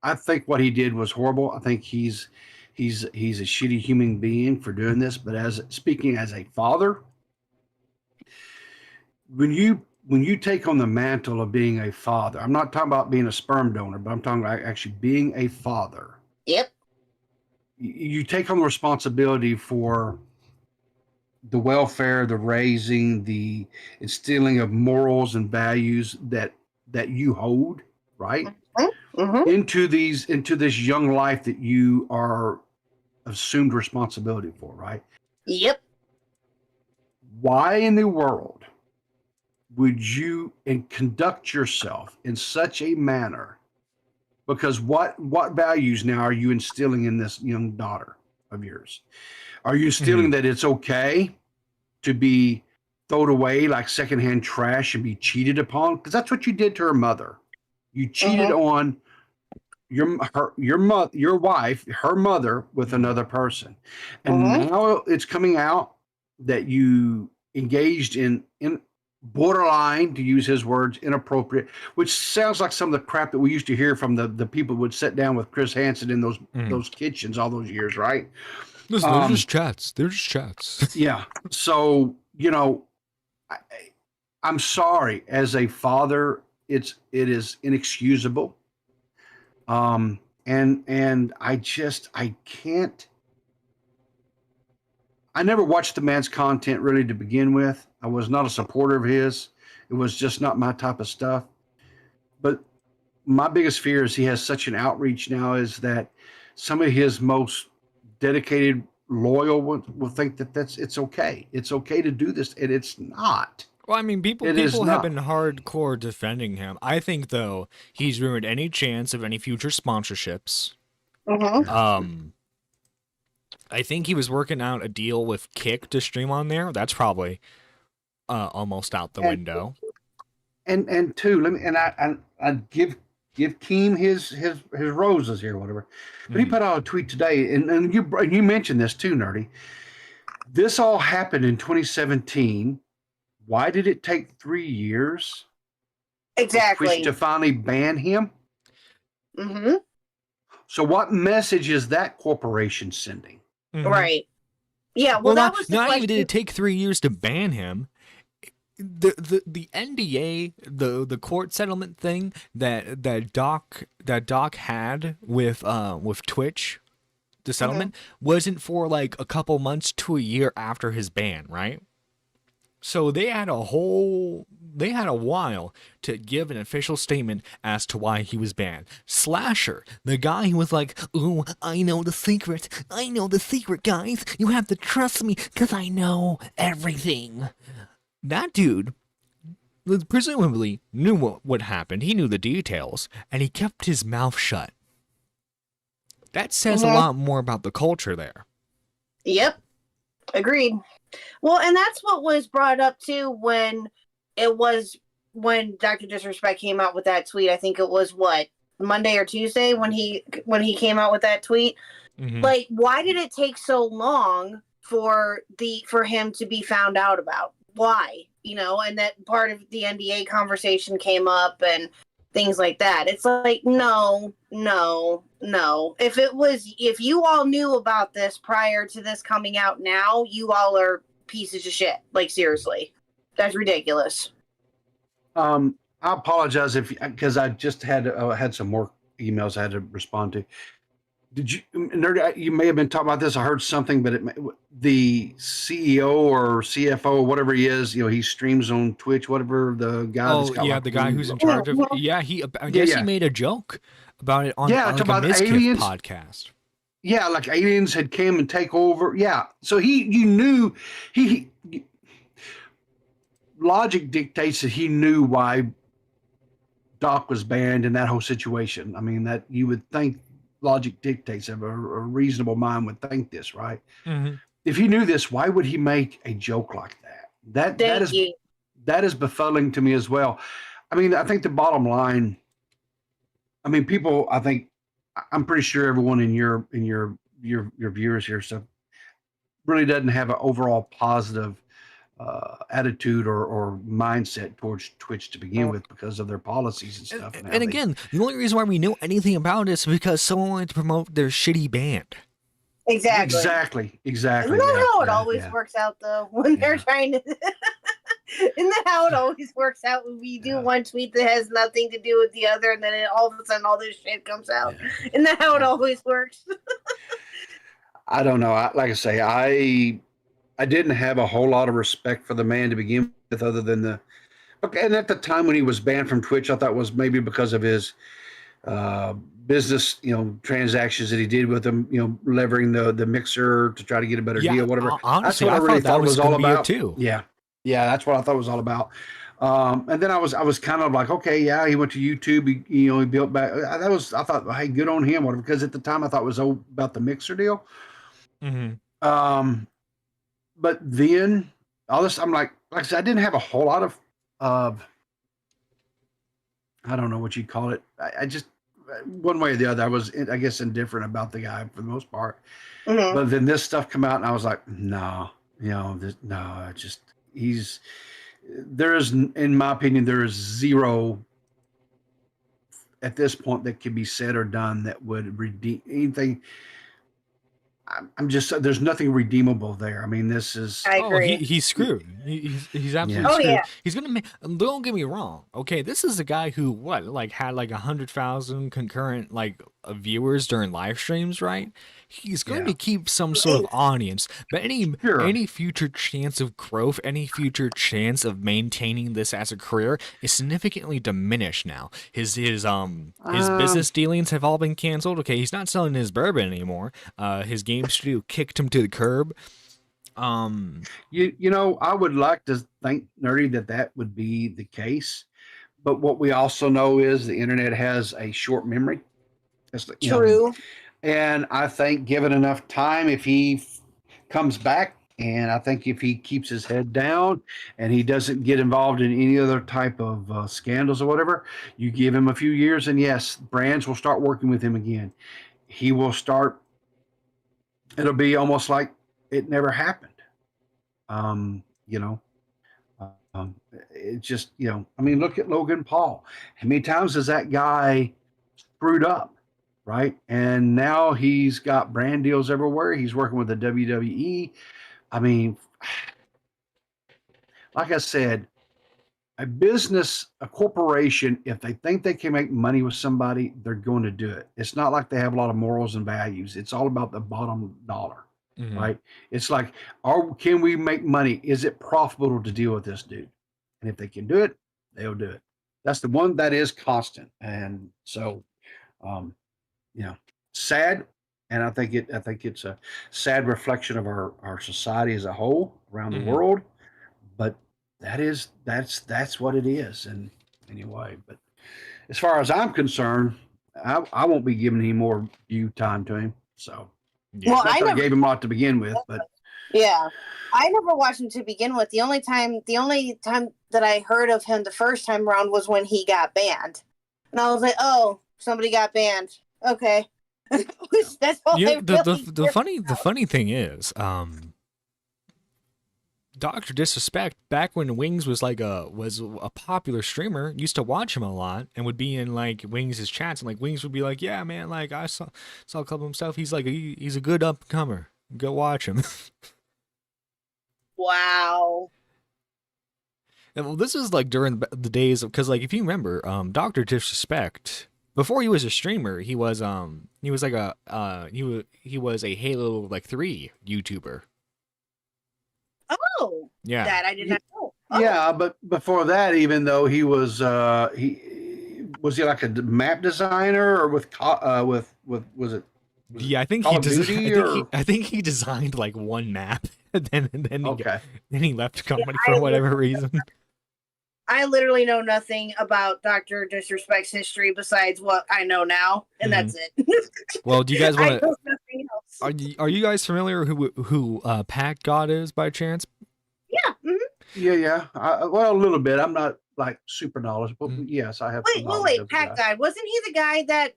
I think what he did was horrible. I think he's a shitty human being for doing this. But speaking as a father, when you when you take on the mantle of being a father, I'm not talking about being a sperm donor, but I'm talking about actually being a father. Yep. You take on the responsibility for the welfare, the raising, the instilling of morals and values that you hold, right? Mm-hmm. Into this young life that you are assumed responsibility for, right? Yep. Why in the world would you conduct yourself in such a manner? Because what values now are you instilling in this young daughter of yours? Are you instilling that it's okay to be thrown away like secondhand trash and be cheated upon? Because that's what you did to her mother. You cheated on your wife, her mother, with another person, and now it's coming out that you engaged in borderline, to use his words, inappropriate, which sounds like some of the crap that we used to hear from the people who would sit down with Chris Hansen in those kitchens all those years, right? Listen, they're just chats. They're just chats. Yeah. So, I'm sorry, as a father, it is inexcusable. And I can't. I never watched the man's content really to begin with. I was not a supporter of his. It was just not my type of stuff. But my biggest fear is he has such an outreach now is that some of his most dedicated, loyal will think that it's okay. It's okay to do this, and it's not. Well, I mean, people have been hardcore defending him. I think, though, he's ruined any chance of any future sponsorships. I think he was working out a deal with Kick to stream on there. That's probably almost out the window. And two, let me I give Keem his roses here, whatever. But he put out a tweet today, and you mentioned this too, Nerdy. This all happened in 2017. Why did it take 3 years? Exactly. To finally ban him? Mm-hmm. So what message is that corporation sending? Right. Yeah. Well, that was the not question. even did it take 3 years to ban him. The NDA, the court settlement thing that Doc had with Twitch, the settlement wasn't for like a couple months to a year after his ban, right? So they had a while to give an official statement as to why he was banned. Slasher, the guy who was like, "Ooh, I know the secret, guys. You have to trust me because I know everything." That dude presumably knew what happened. He knew the details, and he kept his mouth shut. That says a lot more about the culture there. Yep. Agreed. Well, and that's what was brought up too when Dr. Disrespect came out with that tweet. I think it was Monday or Tuesday when he came out with that tweet. Like, why did it take so long for him to be found out about? Why? And that part of the NDA conversation came up and things like that. It's like, no. If you all knew about this prior to this coming out now, you all are pieces of shit. Like, seriously. That's ridiculous. I apologize because I just had some more emails I had to respond to. Did you, Nerdy, you may have been talking about this. I heard something, but the CEO or CFO, whatever he is, he streams on Twitch, whatever the guy. Oh, yeah, the guy who's in charge of. Yeah, I guess he made a joke about it on like a Miskiff podcast. Yeah, like aliens had came and take over. Yeah, so you knew logic dictates that he knew why Doc was banned in that whole situation. I mean, that you would think. Logic dictates a reasonable mind would think this, right? If he knew this, why would he make a joke like that? That is befuddling to me as well. I mean, I think the bottom line. I mean, people. I'm pretty sure everyone in your viewers here stuff really doesn't have an overall positive attitude or mindset towards Twitch to begin with because of their policies and stuff. And again, the only reason why we know anything about it is because someone wanted to promote their shitty band. Exactly. Exactly. Isn't that how it always works out, though, when they're trying to... Isn't that how it always works out? When we do one tweet that has nothing to do with the other, and then all of a sudden all this shit comes out. Isn't that how it always works? I don't know. Like I say, I didn't have a whole lot of respect for the man to begin with, other than the. Okay, and at the time when he was banned from Twitch, I thought was maybe because of his business, transactions that he did with them, levering the mixer to try to get a better deal, whatever. Honestly, that's what I really thought it was all about too. Yeah, that's what I thought it was all about. And then I was kind of like, okay, yeah, he went to YouTube. He built back. I thought, hey, good on him, whatever. Because at the time I thought it was about the mixer deal. Mm-hmm. But then all this, I'm like I said, I didn't have a whole lot of I don't know what you call it. I just one way or the other, I was, I guess, indifferent about the guy for the most part. Mm-hmm. But then this stuff come out, and I was like, no, in my opinion, there is zero at this point that can be said or done that would redeem anything. There's nothing redeemable there. I mean, this is. I agree. He's screwed. He's absolutely Oh, screwed. yeah. He's gonna make. Don't get me wrong. Okay, this is a guy who had 100,000 concurrent viewers during live streams, right? He's going to keep some sort of audience, but any future chance of growth, any future chance of maintaining this as a career is significantly diminished now. His business dealings have all been canceled. Okay, he's not selling his bourbon anymore. His game studio kicked him to the curb. I would like to think, Nerdy, that would be the case, but what we also know is the internet has a short memory. True. And I think given enough time, if he comes back, and I think if he keeps his head down and he doesn't get involved in any other type of scandals or whatever, you give him a few years, and yes, brands will start working with him again. He will start. It'll be almost like it never happened. It just, I mean, look at Logan Paul. How many times has that guy screwed up? Right. And now he's got brand deals everywhere. He's working with the WWE. I mean, like I said, a corporation, if they think they can make money with somebody, they're going to do it. It's not like they have a lot of morals and values. It's all about the bottom dollar. Mm-hmm. Right. It's like, can we make money? Is it profitable to deal with this dude? And if they can do it, they'll do it. That's the one that is constant. And so, sad, and I think it's a sad reflection of our society as a whole around the world. But that's what it is. And anyway, but as far as I'm concerned, I won't be giving any more view time to him. So, well, I gave him a lot to begin with, but yeah, I never watched him to begin with. The only time that I heard of him the first time around was when he got banned, and I was like, oh, somebody got banned. Okay. That's all the funny thing is, Dr.Disrespect, back when Wings was was a popular streamer, used to watch him a lot and would be in Wings' chats, and Wings would be like, yeah, man, I saw a couple of him stuff. He's he's a good up comer. Go watch him. Wow. And well, this is during the days of, because if you remember, Dr.Disrespect, before he was a streamer, he was a Halo 3 YouTuber. Oh, yeah, that I did not know. Oh. Yeah, but before that, even though he was was like a map designer, or was it? Yeah, I think I think he designed one map, and then he left comedy for whatever reason. I literally know nothing about Dr. Disrespect's history besides what I know now, and that's it. Well, do you guys want to? Are you guys familiar who Pack God is by chance? Yeah. Mm-hmm. Yeah. Well, a little bit. I'm not super knowledgeable, but yes, I have. Wait, Pack God, wasn't he the guy that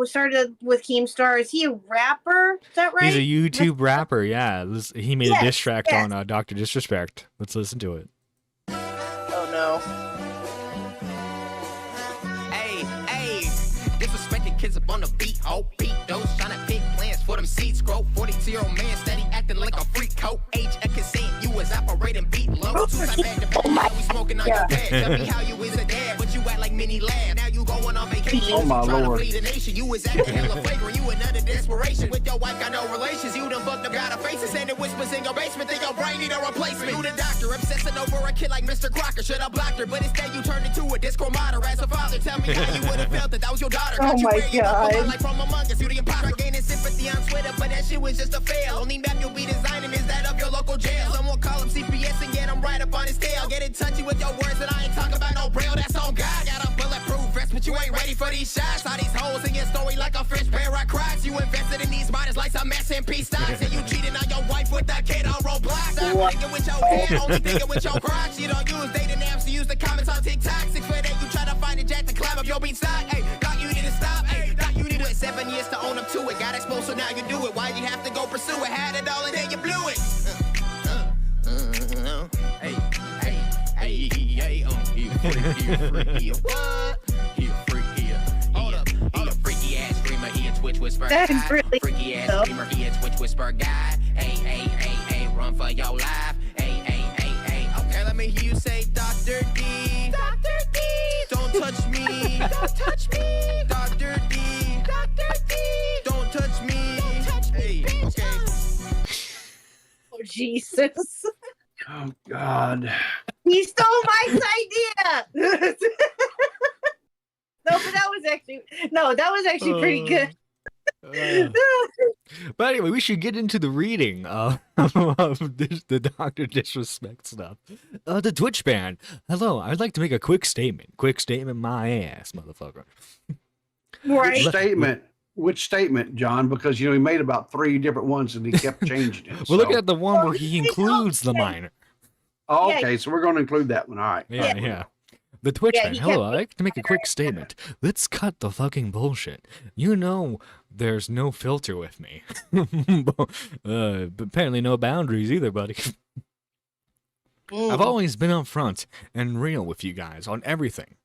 started with Keemstar? Is he a rapper? Is that right? He's a YouTube rapper. Yeah, he made a diss track on Dr. Disrespect. Let's listen to it. Oh no. Hey, disrespecting kids up on the beat, beat those trying to pick plans for them seats, grow 42-year-old man steady acting like a freak coat, age of consent, you was operating beat low, 2 type Yeah. Tell me how you is a dad, but you act like mini lad. Now you going on vacation. Oh, my you tryna Lord. flee the nation. You was acting hella flagrant. You another desperation. With your wife got no relations. You done fucked up, got a face and sending whispers in your basement. Think your brain need a replacement. You the doctor, obsessing over a kid like Mr. Crocker. Should have blocked her, but instead you turned into a disco modder. As a father, tell me how you would have felt that was your daughter. Oh Got you my wearing up God. like from Among Us. You the imposter, gaining sympathy on Twitter, but that shit was just a fail. Only map you'll be designing is that of your local jail. Someone call him CPS and get him right up on his tail. Get in touchy with your words, and I ain't talking about no braille. That's on God. Got a bulletproof vest, but you ain't ready for these shots. All these holes in your story like a fish pair of Crocs. You invested in these miners like some S&P stocks, and you cheating on your wife with that kid on Roblox. I'm thinking with your head, only thinking with your crotch. You don't use dating apps, you use the comments on TikTok. 6 foot 8, you try to find a jack to climb up your beanstalk. Hey, thought you need to stop. Hey, thought you needed 7 years to own up to it. Got exposed, so now you do it. Why'd you have to go pursue it? Had it all and then you blew it. Hey, hey, hey, hey, he a freak, he a what? He a freak, he a freaky ass screamer, he a Twitch whisper guy. That's really Freaky ass screamer, he a Twitch whisper guy. Hey, hey, hey, hey, run for your life. Hey, hey, hey, hey. Okay, let me hear you say Dr. D. Dr. D. Don't touch me. Don't touch me. Dr. D. Dr. D. Don't touch me. Don't touch me. Hey, okay. Oh, Jesus. Oh God. He stole Mike's idea. that was actually pretty good. But anyway, we should get into the reading of the Dr. Disrespect stuff. The Twitch ban. Hello, I'd like to make a quick statement. Quick statement, my ass, motherfucker. Right. Which statement, John? Because he made about 3 different ones and he kept changing it. We're looking at the one where he includes the minor. Oh, okay, so we're going to include that one. All right. Yeah. The Twitch Yeah, ban. he Hello, kept- I'd like to make a quick statement. Let's cut the fucking bullshit. You know there's no filter with me. But apparently no boundaries either, buddy. I've always been upfront and real with you guys on everything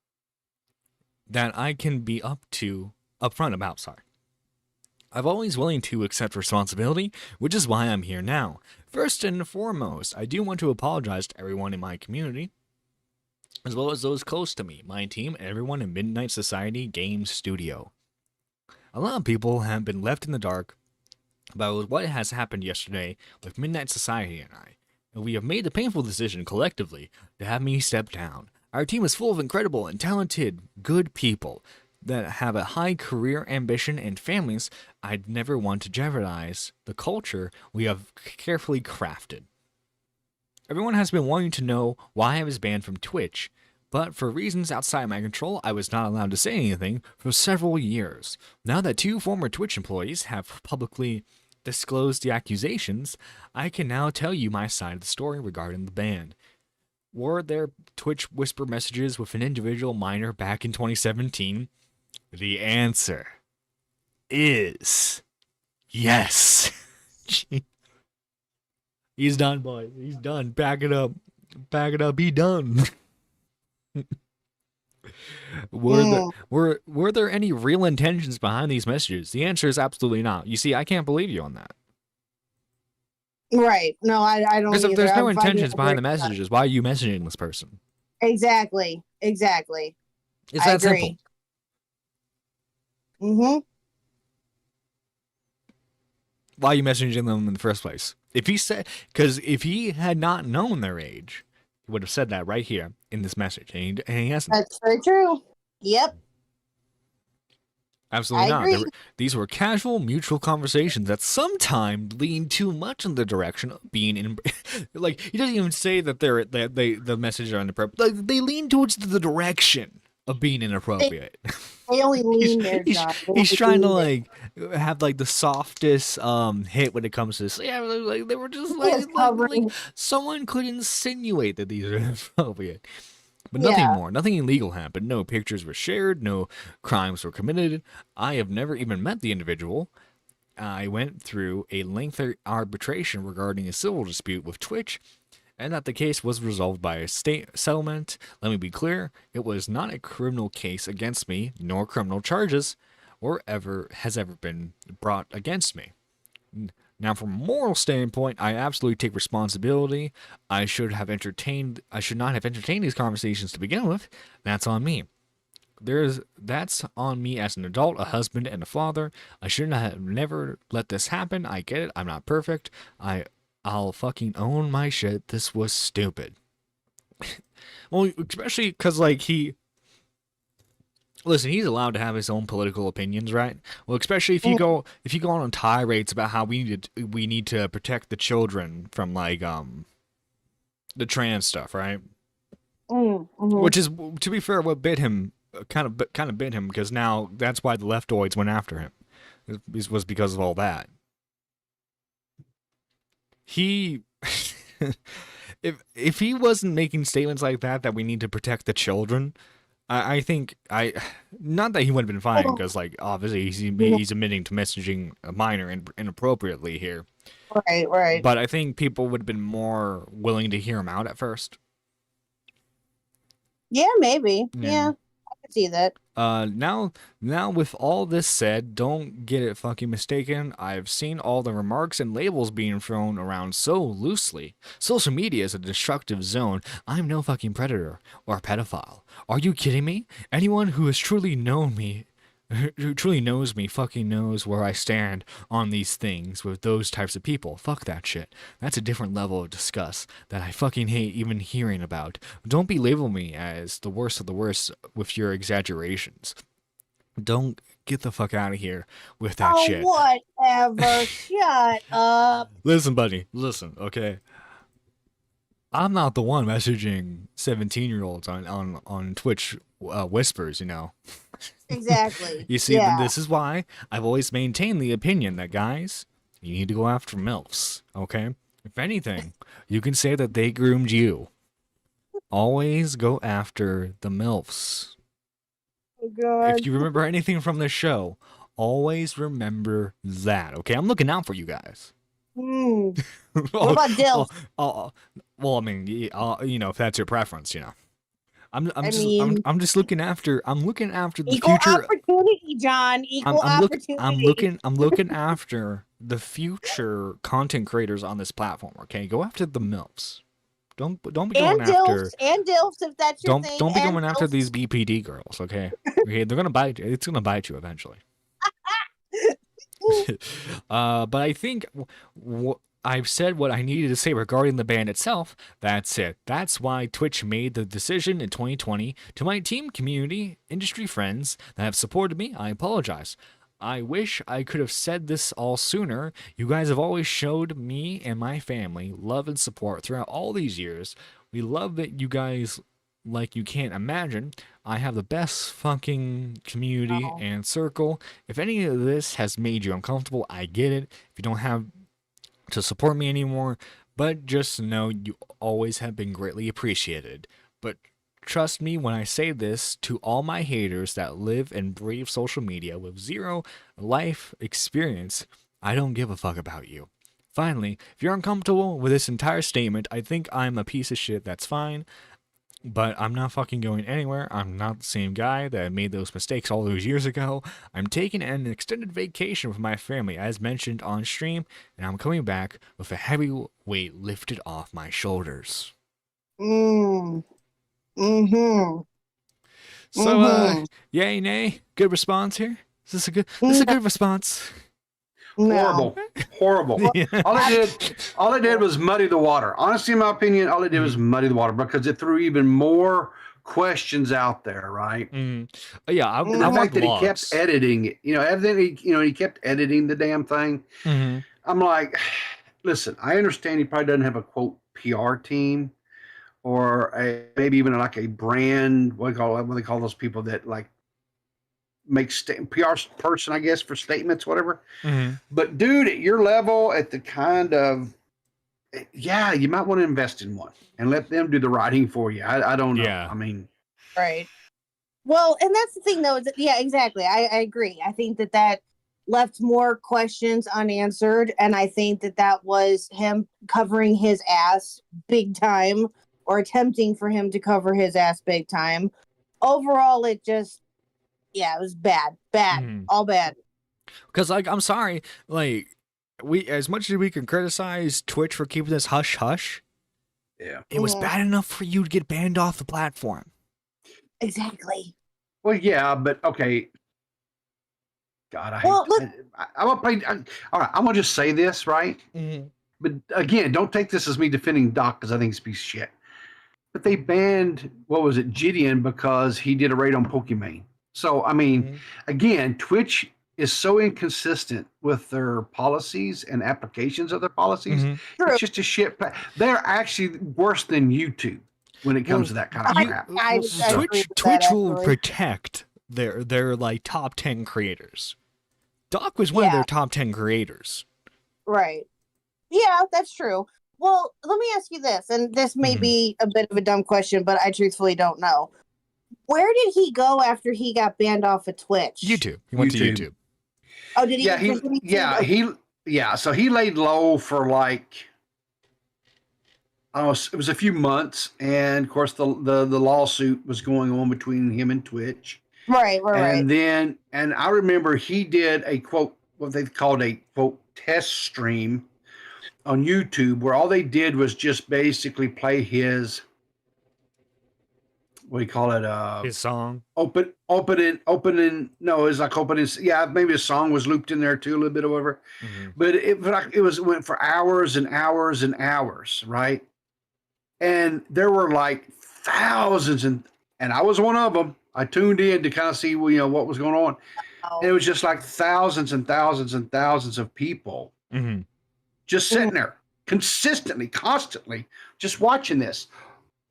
that I can be upfront about, sorry. I'm always willing to accept responsibility, which is why I'm here now. First and foremost, I do want to apologize to everyone in my community, as well as those close to me, my team, and everyone in Midnight Society Games Studio. A lot of people have been left in the dark about what has happened yesterday with Midnight Society and I, and we have made the painful decision collectively to have me step down. Our team is full of incredible and talented, good people that have a high career ambition and families. I'd never want to jeopardize the culture we have carefully crafted. Everyone has been wanting to know why I was banned from Twitch, but for reasons outside my control, I was not allowed to say anything for several years. Now that 2 former Twitch employees have publicly disclosed the accusations, I can now tell you my side of the story regarding the ban. Were there Twitch whisper messages with an individual minor back in 2017? The answer is yes. He's done, boys. He's done. Back it up. Back it up. Be done. Were there any real intentions behind these messages? The answer is absolutely not. You see, I can't believe you on that. Right. No, I don't. Because if either. there's no I'm finding intentions it behind the weird. messages, why are you messaging this person? Exactly. It's I that agree. simple. Mm-hmm. Why are you messaging them in the first place? Because if he had not known their age, he would have said that right here in this message, and he hasn't. That's very true. Yep. Absolutely I not. agree. These were casual, mutual conversations that sometimes lean too much in the direction of being in. Like, he doesn't even say that the messages are inappropriate. Like, they lean towards the direction of being inappropriate. They only lean there, he's, John. he's trying to have the softest hit when it comes to this. Yeah, like they were just like someone could insinuate that these are inappropriate. But nothing more. Nothing illegal happened. No pictures were shared. No crimes were committed. I have never even met the individual. I went through a lengthy arbitration regarding a civil dispute with Twitch, and that the case was resolved by a state settlement. Let me be clear, it was not a criminal case against me, nor criminal charges has ever been brought against me. Now, from a moral standpoint, I absolutely take responsibility. I should not have entertained these conversations to begin with. That's on me. That's on me as an adult, a husband, and a father. I should not have never let this happen. I get it. I'm not perfect. I'll fucking own my shit. This was stupid. Well, especially because listen, he's allowed to have his own political opinions, right? Well, especially if you go on tirades about how we need to protect the children from the trans stuff, right? Which is, to be fair, what bit him, kind of bit him, because now that's why the leftoids went after him. It was because of all that. He if he wasn't making statements like that we need to protect the children, I think not that he would have been fine, because obviously he's admitting to messaging a minor inappropriately here. Right. But I think people would have been more willing to hear him out at first. Yeah, maybe. Yeah, I could see that. Now with all this said, don't get it fucking mistaken. I've seen all the remarks and labels being thrown around so loosely. Social media is a destructive zone. I'm no fucking predator or pedophile. Are you kidding me? Anyone who has truly known me, who truly knows me, fucking knows where I stand on these things with those types of people. Fuck that shit. That's a different level of disgust that I fucking hate even hearing about. Don't belabel me as the worst of the worst with your exaggerations. Don't get the fuck out of here with that shit. Whatever. Shut up. Listen, buddy. Listen, okay? I'm not the one messaging 17-year-olds on Twitch whispers, you know. Exactly. You see, this is why I've always maintained the opinion that, guys, you need to go after MILFs, okay? If anything, you can say that they groomed you. Always go after the MILFs. Oh, God. If you remember anything from this show, always remember that, okay? I'm looking out for you guys. What about Dilf? Well, I mean, you know, if that's your preference, you know. I'm just looking after the equal future. Opportunity, John. Equal opportunity. I'm looking after the future content creators on this platform. Okay, go after the MILFs. Don't be going after dilfs if that's your thing. Don't be going after these BPD girls. Okay, okay, they're gonna bite you. It's gonna bite you eventually. But I think I've said what I needed to say regarding the ban itself. That's it. That's why Twitch made the decision in 2020. To my team, community, industry friends that have supported me, I apologize. I wish I could have said this all sooner. You guys have always showed me and my family love and support throughout all these years. We love that you guys like you can't imagine. I have the best fucking community and circle. If any of this has made you uncomfortable, I get it. If you don't have to support me anymore, but just know you always have been greatly appreciated. But trust me when I say this to all my haters that live and breathe social media with zero life experience, I don't give a fuck about you. Finally, if you're uncomfortable with this entire statement, I think I'm a piece of shit, that's fine. But I'm not fucking going anywhere. I'm not the same guy that made those mistakes all those years ago. I'm taking an extended vacation with my family, as mentioned on stream, and I'm coming back with a heavy weight lifted off my shoulders. Mm-hmm. So, yay, nay, good response here? Is this a good response? Horrible. Yeah. All it did was muddy the water. Honestly, in my opinion, all it did was muddy the water because it threw even more questions out there, right? Yeah, I the fact that he kept editing it, evidently, he kept editing the damn thing. I'm like, listen, I understand he probably doesn't have a quote PR team or maybe even like a brand. What do they call those people that like make PR person, I guess, for statements, whatever. But dude, at your level, at the kind of, you might want to invest in one and let them do the writing for you. I don't know. Yeah. I mean, right. Well, and that's the thing, though. Yeah, exactly. I agree. I think that left more questions unanswered, and I think that was him covering his ass big time, or attempting for him to cover his ass big time. Overall, it just. Yeah, it was bad. All bad. Because, I'm sorry, we, as much as we can criticize Twitch for keeping this hush hush, Yeah. it was bad enough for you to get banned off the platform. Exactly. Well, yeah, but okay. God, I Well, hate. I'm gonna play. All right, I'm gonna just say this, right? But again, don't take this as me defending Doc because I think he's a piece of shit. But they banned, what was it, Gideon, because he did a raid on Pokemon. So I mean, again, Twitch is so inconsistent with their policies and applications of their policies. It's just a shit. They're actually worse than YouTube when it comes to that kind of crap. Twitch will protect their like top 10 creators. Doc was one of their top 10 creators. Right. Yeah, that's true. Well, let me ask you this, and this may be a bit of a dumb question, but I truthfully don't know. Where did he go after he got banned off of Twitch? YouTube. He went to YouTube. Oh, did he? So he laid low for like, I don't know, it was a few months, and of course the lawsuit was going on between him and Twitch. Right. And then, and I remember he did a quote, what they called a quote test stream on YouTube, where all they did was just basically play his, what do you call it? His song. Opening. No, it's like opening. Yeah, maybe a song was looped in there too, a little bit or whatever. But it went for hours and hours and hours, right? And there were like thousands, and I was one of them. I tuned in to kind of see, what was going on. And it was just like thousands and thousands and thousands of people just sitting there consistently, constantly, just watching this,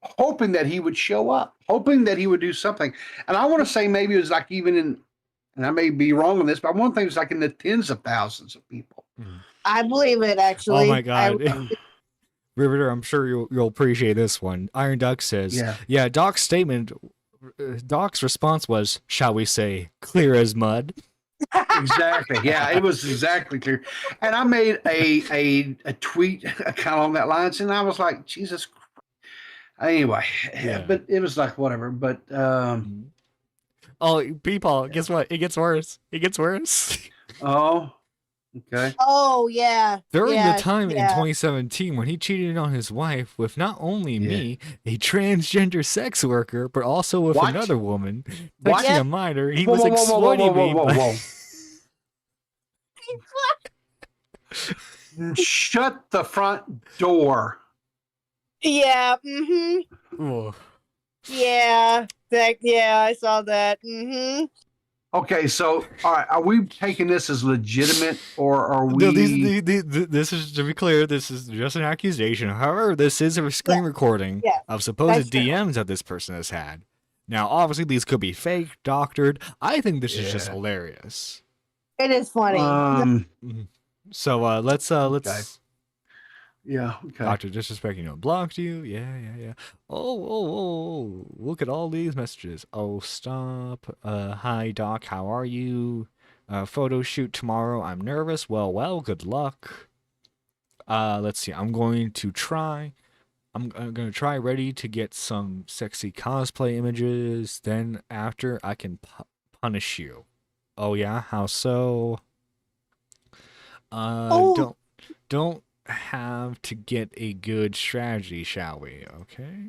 hoping that he would show up, hoping that he would do something. And I want to say maybe it was like even in, and I may be wrong on this, but one thing it was like in the tens of thousands of people. I believe it, actually. Oh my God. Riveter, I'm sure you'll appreciate this one. Iron Duck says, yeah, Doc's response was, shall we say, clear as mud. Exactly. Yeah, it was exactly clear. And I made a tweet kind of along that lines, and I was like, Jesus Christ. Anyway, but it was like whatever. But oh, people, guess what? It gets worse. It gets worse. Oh, okay. Oh yeah. During the time in 2017 when he cheated on his wife with not only me, a transgender sex worker, but also with another woman, texting a minor, he was exploiting me. Shut the front door. Yeah. Yeah. I saw that. Okay, so all right, are we taking this as legitimate, or are we? No, this is, to be clear, this is just an accusation. However, this is a screen recording of supposed DMs that this person has had. Now, obviously, these could be fake, doctored. I think this is just hilarious. It is funny. So let's. Yeah. Okay. Dr. Disrespect, blocked you. Yeah. Oh, look at all these messages. Oh, stop. Hi, Doc. How are you? Photo shoot tomorrow. I'm nervous. Well, good luck. Let's see. I'm going to try ready to get some sexy cosplay images. Then after I can punish you. Oh, yeah? How so? Don't have to get a good strategy, shall we? Okay.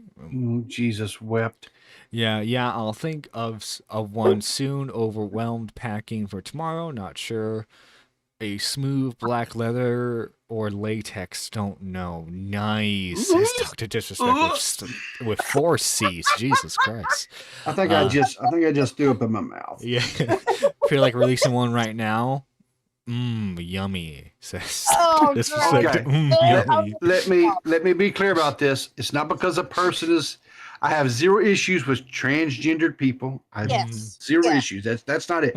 Jesus wept. Yeah. I'll think of one soon. Overwhelmed packing for tomorrow. Not sure. A smooth black leather or latex. Don't know. Nice. Says Dr. Disrespect with 4 C's. Jesus Christ. I think I just threw up in my mouth. Yeah. Feel like releasing one right now. Yummy. Says yummy. Let me be clear about this. It's not because a person is. I have zero issues with transgendered people. I have zero issues. That's not it.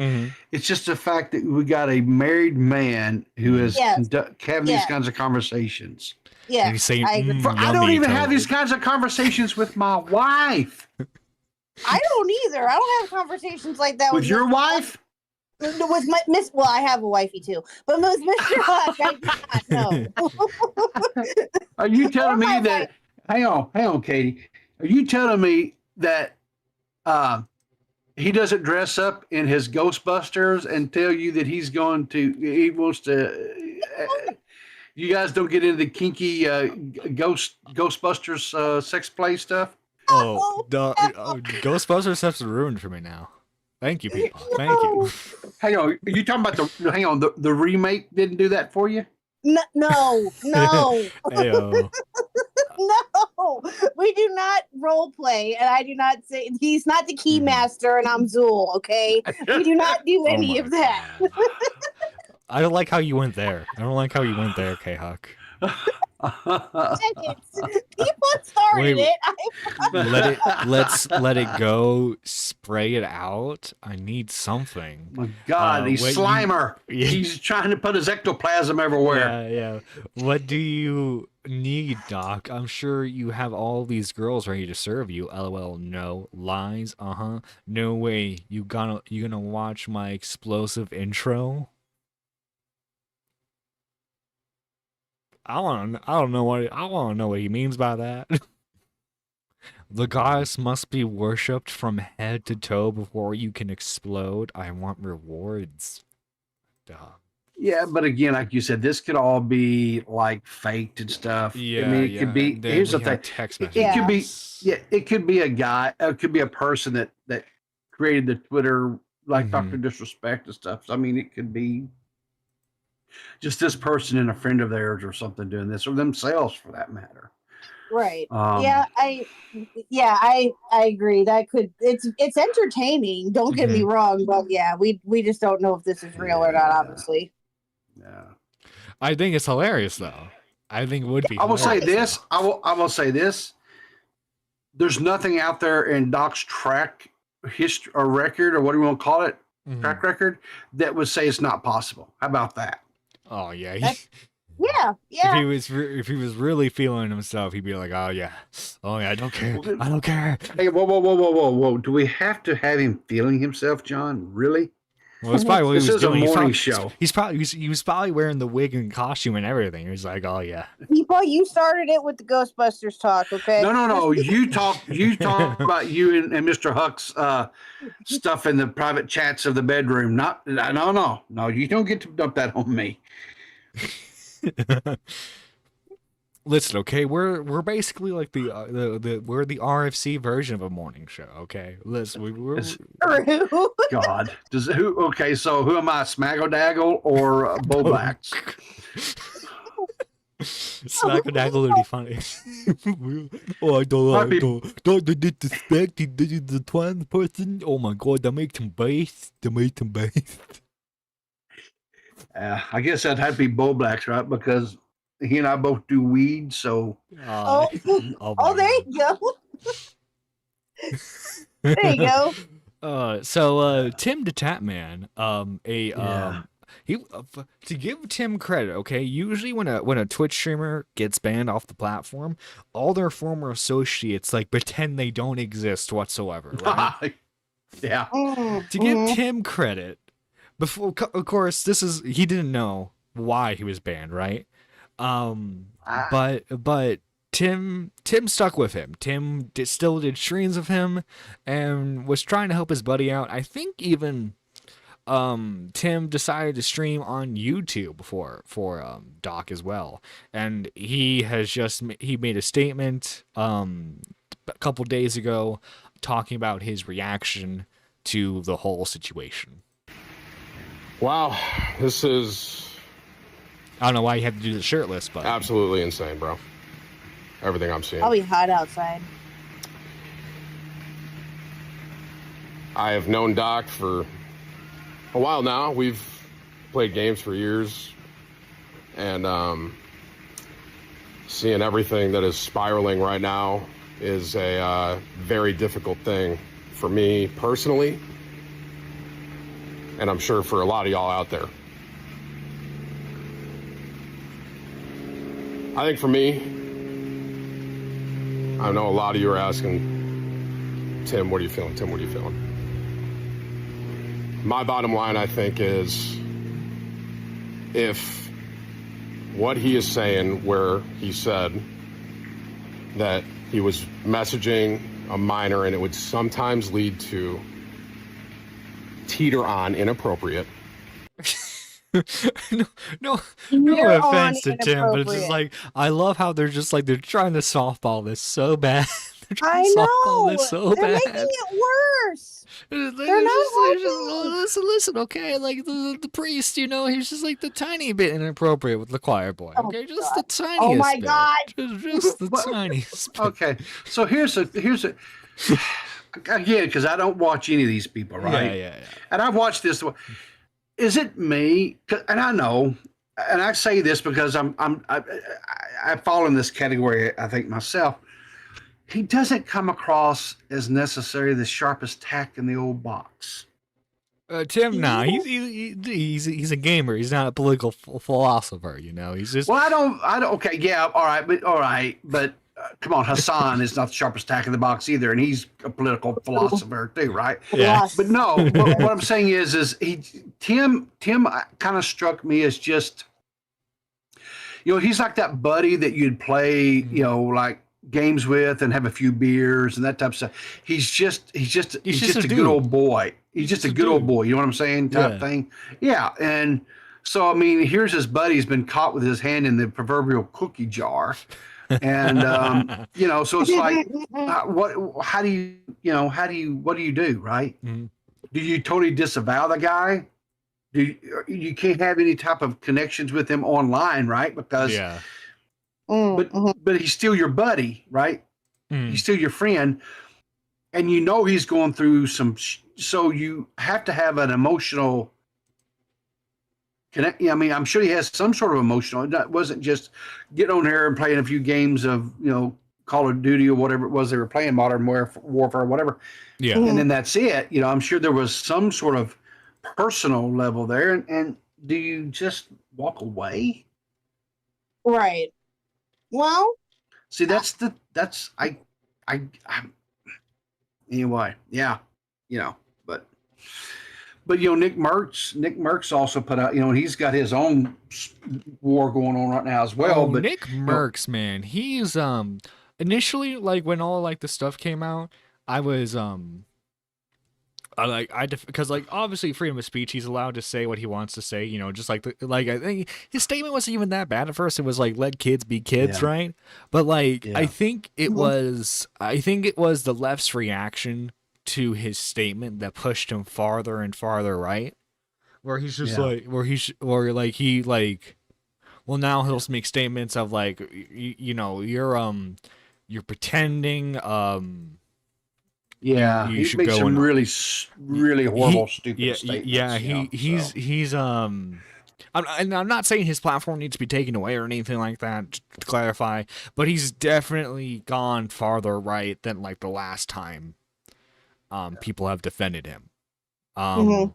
It's just the fact that we got a married man who is having these kinds of conversations. Yeah, saying, I don't even have these kinds of conversations with my wife. I don't either. I don't have conversations like that with your wife. With my Miss, well, I have a wifey too, but with Mr. Huck, I do not know. Are you telling me that? Hang on, Katie. Are you telling me that he doesn't dress up in his Ghostbusters and tell you that he wants to You guys don't get into the kinky Ghostbusters sex play stuff? Ghostbusters stuff's ruined for me now. Thank you, people. Thank you. Hang on, are you talking about the remake didn't do that for you? No. Ayo. No, we do not role play, and I do not say he's not the keymaster, and I'm Zool. Okay, we do not do any of that. I don't like how you went there. K-Hawk. People started it. Let it go. Spray it out. I need something. My God, he's Slimer. He's trying to put his ectoplasm everywhere. Yeah. What do you need, Doc? I'm sure you have all these girls ready to serve you. LOL. No lies. No way. You gonna watch my explosive intro? I want to know what he means by that. The goddess must be worshipped from head to toe before you can explode. I want rewards. Duh. Yeah, but again, like you said, this could all be like faked and stuff. Yeah, I mean, it could be. Here's the thing. Text It could be. Yeah, it could be a guy. It could be a person that created the Twitter, like Dr. Disrespect and stuff. So, I mean, it could be just this person and a friend of theirs or something doing this, or themselves for that matter. Right. I agree. That could it's entertaining. Don't get me wrong, but yeah, we just don't know if this is real or not. Obviously. Yeah. I think it's hilarious though. I think it would be. I will say this. I will say this. There's nothing out there in Doc's track history or record or what do you want to call it, track record, that would say it's not possible. How about that? Oh yeah. Yeah. If he was really feeling himself, he'd be like, oh yeah, I don't care. Hey, whoa! Do we have to have him feeling himself, John? Really? Well, it's probably what this he was is doing. a morning show. He was probably wearing the wig and costume and everything. He was like, oh yeah. People, you started it with the Ghostbusters talk, okay? No. You talk about you and Mr. Huck's stuff in the private chats of the bedroom. No. You don't get to dump that on me. Listen, okay, we're basically like we're the RFC version of a morning show, okay? Listen, God, okay, so who am I, Smaggodaggle or Bowbacks? Smaggodaggle would be funny. I don't disrespect. This is the twin person. Oh my God, they make him based. I guess that'd have to be Bowbacks, right? Because he and I both do weed, so. There you go. There you go. So Tim the Tatman, to give Tim credit, okay, usually when a Twitch streamer gets banned off the platform, all their former associates like pretend they don't exist whatsoever, right? Yeah. To give Tim credit, before, of course, he didn't know why he was banned, right? But Tim stuck with him. Tim still did streams of him and was trying to help his buddy out. I think even Tim decided to stream on YouTube for Doc as well. And he made a statement a couple days ago talking about his reaction to the whole situation. Wow, this is... I don't know why you had to do the shirtless, but... absolutely insane, bro. Everything I'm seeing. I'll be hot outside. I have known Doc for a while now. We've played games for years. And seeing everything that is spiraling right now is a very difficult thing for me personally. And I'm sure for a lot of y'all out there. I think for me, I know a lot of you are asking, Tim, what are you feeling? Tim, what are you feeling? My bottom line, I think, is if what he is saying, where he said that he was messaging a minor and it would sometimes lead to teeter on inappropriate, no, no, You're no on offense to Tim, but it's just inappropriate. like I love how they're just like they're trying to softball this so bad. They're trying I to softball this know. so They're making bad. it worse. They're They're not just, helping. listen, okay, like the priest, you know, he's just like the tiny bit inappropriate with the choir boy, Oh, okay, just God. the tiniest Oh, my bit, God. just the Well, tiniest bit. Okay, so here's a again, because I don't watch any of these people, right? Yeah. And I've watched this. Is it me? And I know, and I say this because I fall in this category. I think myself. He doesn't come across as necessarily the sharpest tack in the old box. Tim, nah, he's a gamer. He's not a political philosopher, you know. He's just Well, I don't. Okay, yeah, all right, but come on, Hassan is not the sharpest tack in the box either, and he's a political philosopher too, right? Yeah. But no, what I'm saying is Tim kind of struck me as just, you know, he's like that buddy that you'd play, you know, like games with and have a few beers and that type of stuff. He's just a dude. good old boy. He's just a good old boy. You know what I'm saying? Type thing. Yeah. And so, I mean, here's his buddy. He's been caught with his hand in the proverbial cookie jar. And, you know, so it's like, what do you do? Right. Mm-hmm. Do you totally disavow the guy? You can't have any type of connections with him online, right? Because, but he's still your buddy, right? He's still your friend. And you know he's going through so you have to have an emotional connect. I mean, I'm sure he has some sort of emotional. It wasn't just getting on there and playing a few games of, you know, Call of Duty or whatever it was they were playing, Modern Warfare or whatever. Yeah. And then that's it. You know, I'm sure there was some sort of personal level there. And do you just walk away? Right. Well, See, anyway, yeah, you know, but you know, Nick Merckx also put out, you know, and he's got his own war going on right now as well. But Nick Merckx, man, he's initially, like, when all like the stuff came out, I was because like obviously freedom of speech, he's allowed to say what he wants to say, you know, just like I think his statement wasn't even that bad at first. It was like, let kids be kids, right? But like I think it was the left's reaction to his statement that pushed him farther and farther right, where he's just well, now he'll make statements of like you know, you're pretending you he should made go some and really horrible, stupid statements. Yeah, he's I'm not saying his platform needs to be taken away or anything like that, to clarify, but he's definitely gone farther right than like the last time people have defended him. And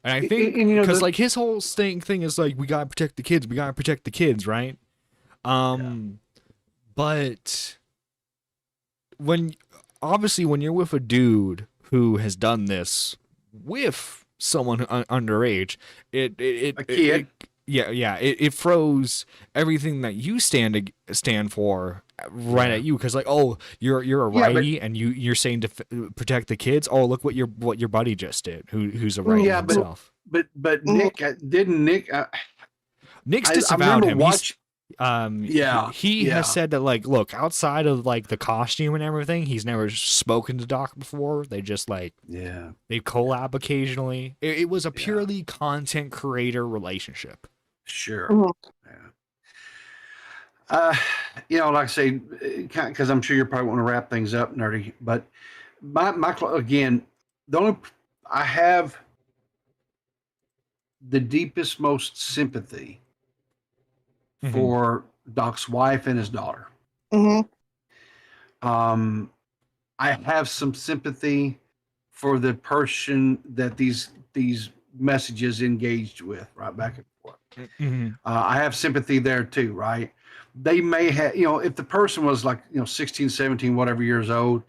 I think because like his whole thing is like, we gotta protect the kids, right? But when you're with a dude who has done this with someone underage, it throws everything that you stand for right at you, because like, oh, you're a righty and you're saying to protect the kids. Oh, look what your buddy just did, who's a righty himself. But Nick's disavowed him. He has said that, like, look, outside of like the costume and everything, he's never spoken to Doc before. They just like they collab occasionally. It was a purely content creator relationship. Sure. You know, like I say, because I'm sure you probably want to wrap things up, Nerdy. But my again, I have the deepest, most sympathy for Doc's wife and his daughter. I have some sympathy for the person that these messages engaged with, right, back and forth. I have sympathy there too, right? They may have, you know, if the person was like, you know, 16, 17, whatever years old,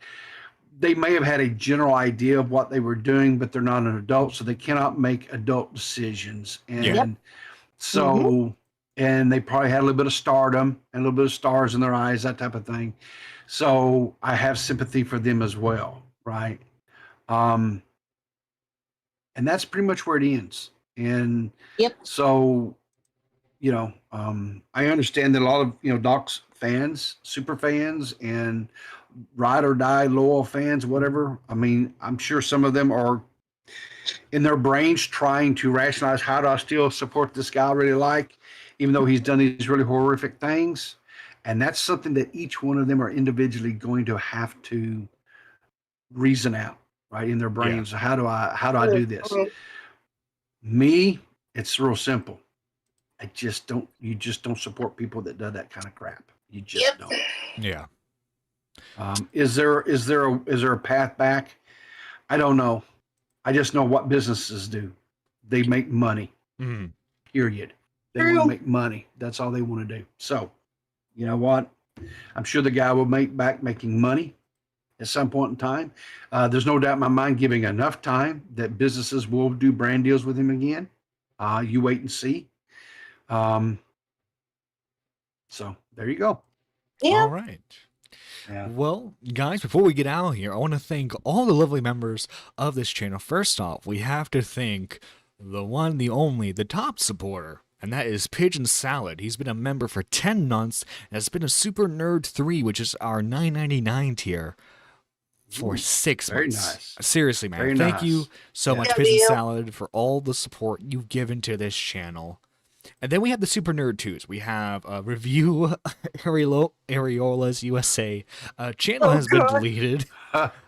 they may have had a general idea of what they were doing, but they're not an adult, so they cannot make adult decisions. And so, and they probably had a little bit of stardom and a little bit of stars in their eyes, that type of thing. So I have sympathy for them as well, right? And that's pretty much where it ends. And Yep. so, I understand that a lot of, Doc's fans, super fans, and ride or die loyal fans, whatever. I mean, I'm sure some of them are in their brains trying to rationalize, how do I still support this guy I really like, even though he's done these really horrific things. And that's something that each one of them are individually going to have to reason out, right, in their brains. How do I do this? Me, it's real simple. You just don't support people that do that kind of crap. You just don't. Yeah. Is there a path back? I don't know. I just know what businesses do. They make money. Period. They want to make money. That's all they want to do. So, you know what? I'm sure the guy will making money at some point in time. There's no doubt in my mind, giving enough time, that businesses will do brand deals with him again. You wait and see. So there you go. Yeah. All right. Well, guys, before we get out of here, I want to thank all the lovely members of this channel. First off, we have to thank the one, the only, the top supporter, and that is Pigeon Salad. He's been a member for 10 months and has been a Super Nerd 3, which is our $9.99 tier, for 6 months. Nice. Seriously, man. Very Thank nice. you so much, Pigeon Salad, for all the support you've given to this channel. And then we have the Super Nerd 2s. We have Review Areolas USA. Channel has been deleted.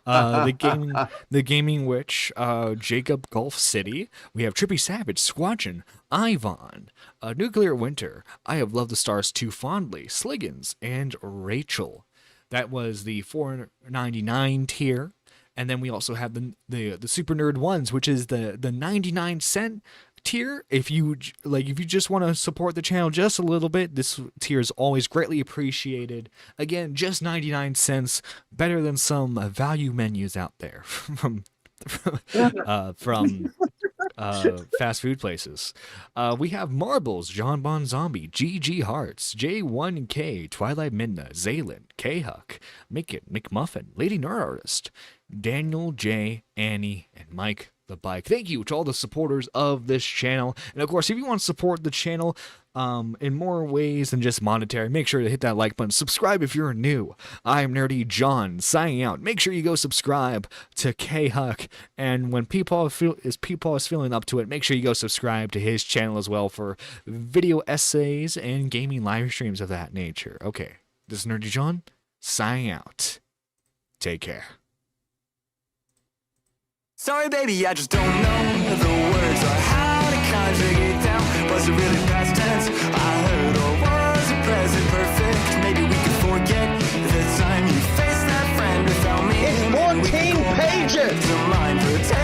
The Gaming Witch, Jacob Gulf City. We have Trippy Savage, Squadron, Ivan, Nuclear Winter, I Have Loved the Stars Too Fondly, Sliggins, and Rachel. That was the $4.99 tier. And then we also have the Super Nerd 1s, which is the 99-cent tier. If you just want to support the channel just a little bit, this tier is always greatly appreciated. Again, just 99 cents, better than some value menus out there from fast food places. We have Marbles, John Bon Zombie, GG Hearts, J1K, Twilight Midna, Zaylin, K-Huck, Mickett, McMuffin, Lady Nerd Artist, Daniel J, Annie, and Mike the Bike. Thank you to all the supporters of this channel. And of course, if you want to support the channel in more ways than just monetary, make sure to hit that like button. Subscribe if you're new. I'm Nerdy John, signing out. Make sure you go subscribe to K-Huck. And when People is feeling up to it, make sure you go subscribe to his channel as well for video essays and gaming live streams of that nature. Okay, this is Nerdy John, signing out. Take care. Sorry, baby, I just don't know the words or how to conjugate down. Was it really past tense I heard, or was it present perfect? Maybe we could forget the time you faced that friend without me. It's 14 pages! To mind protect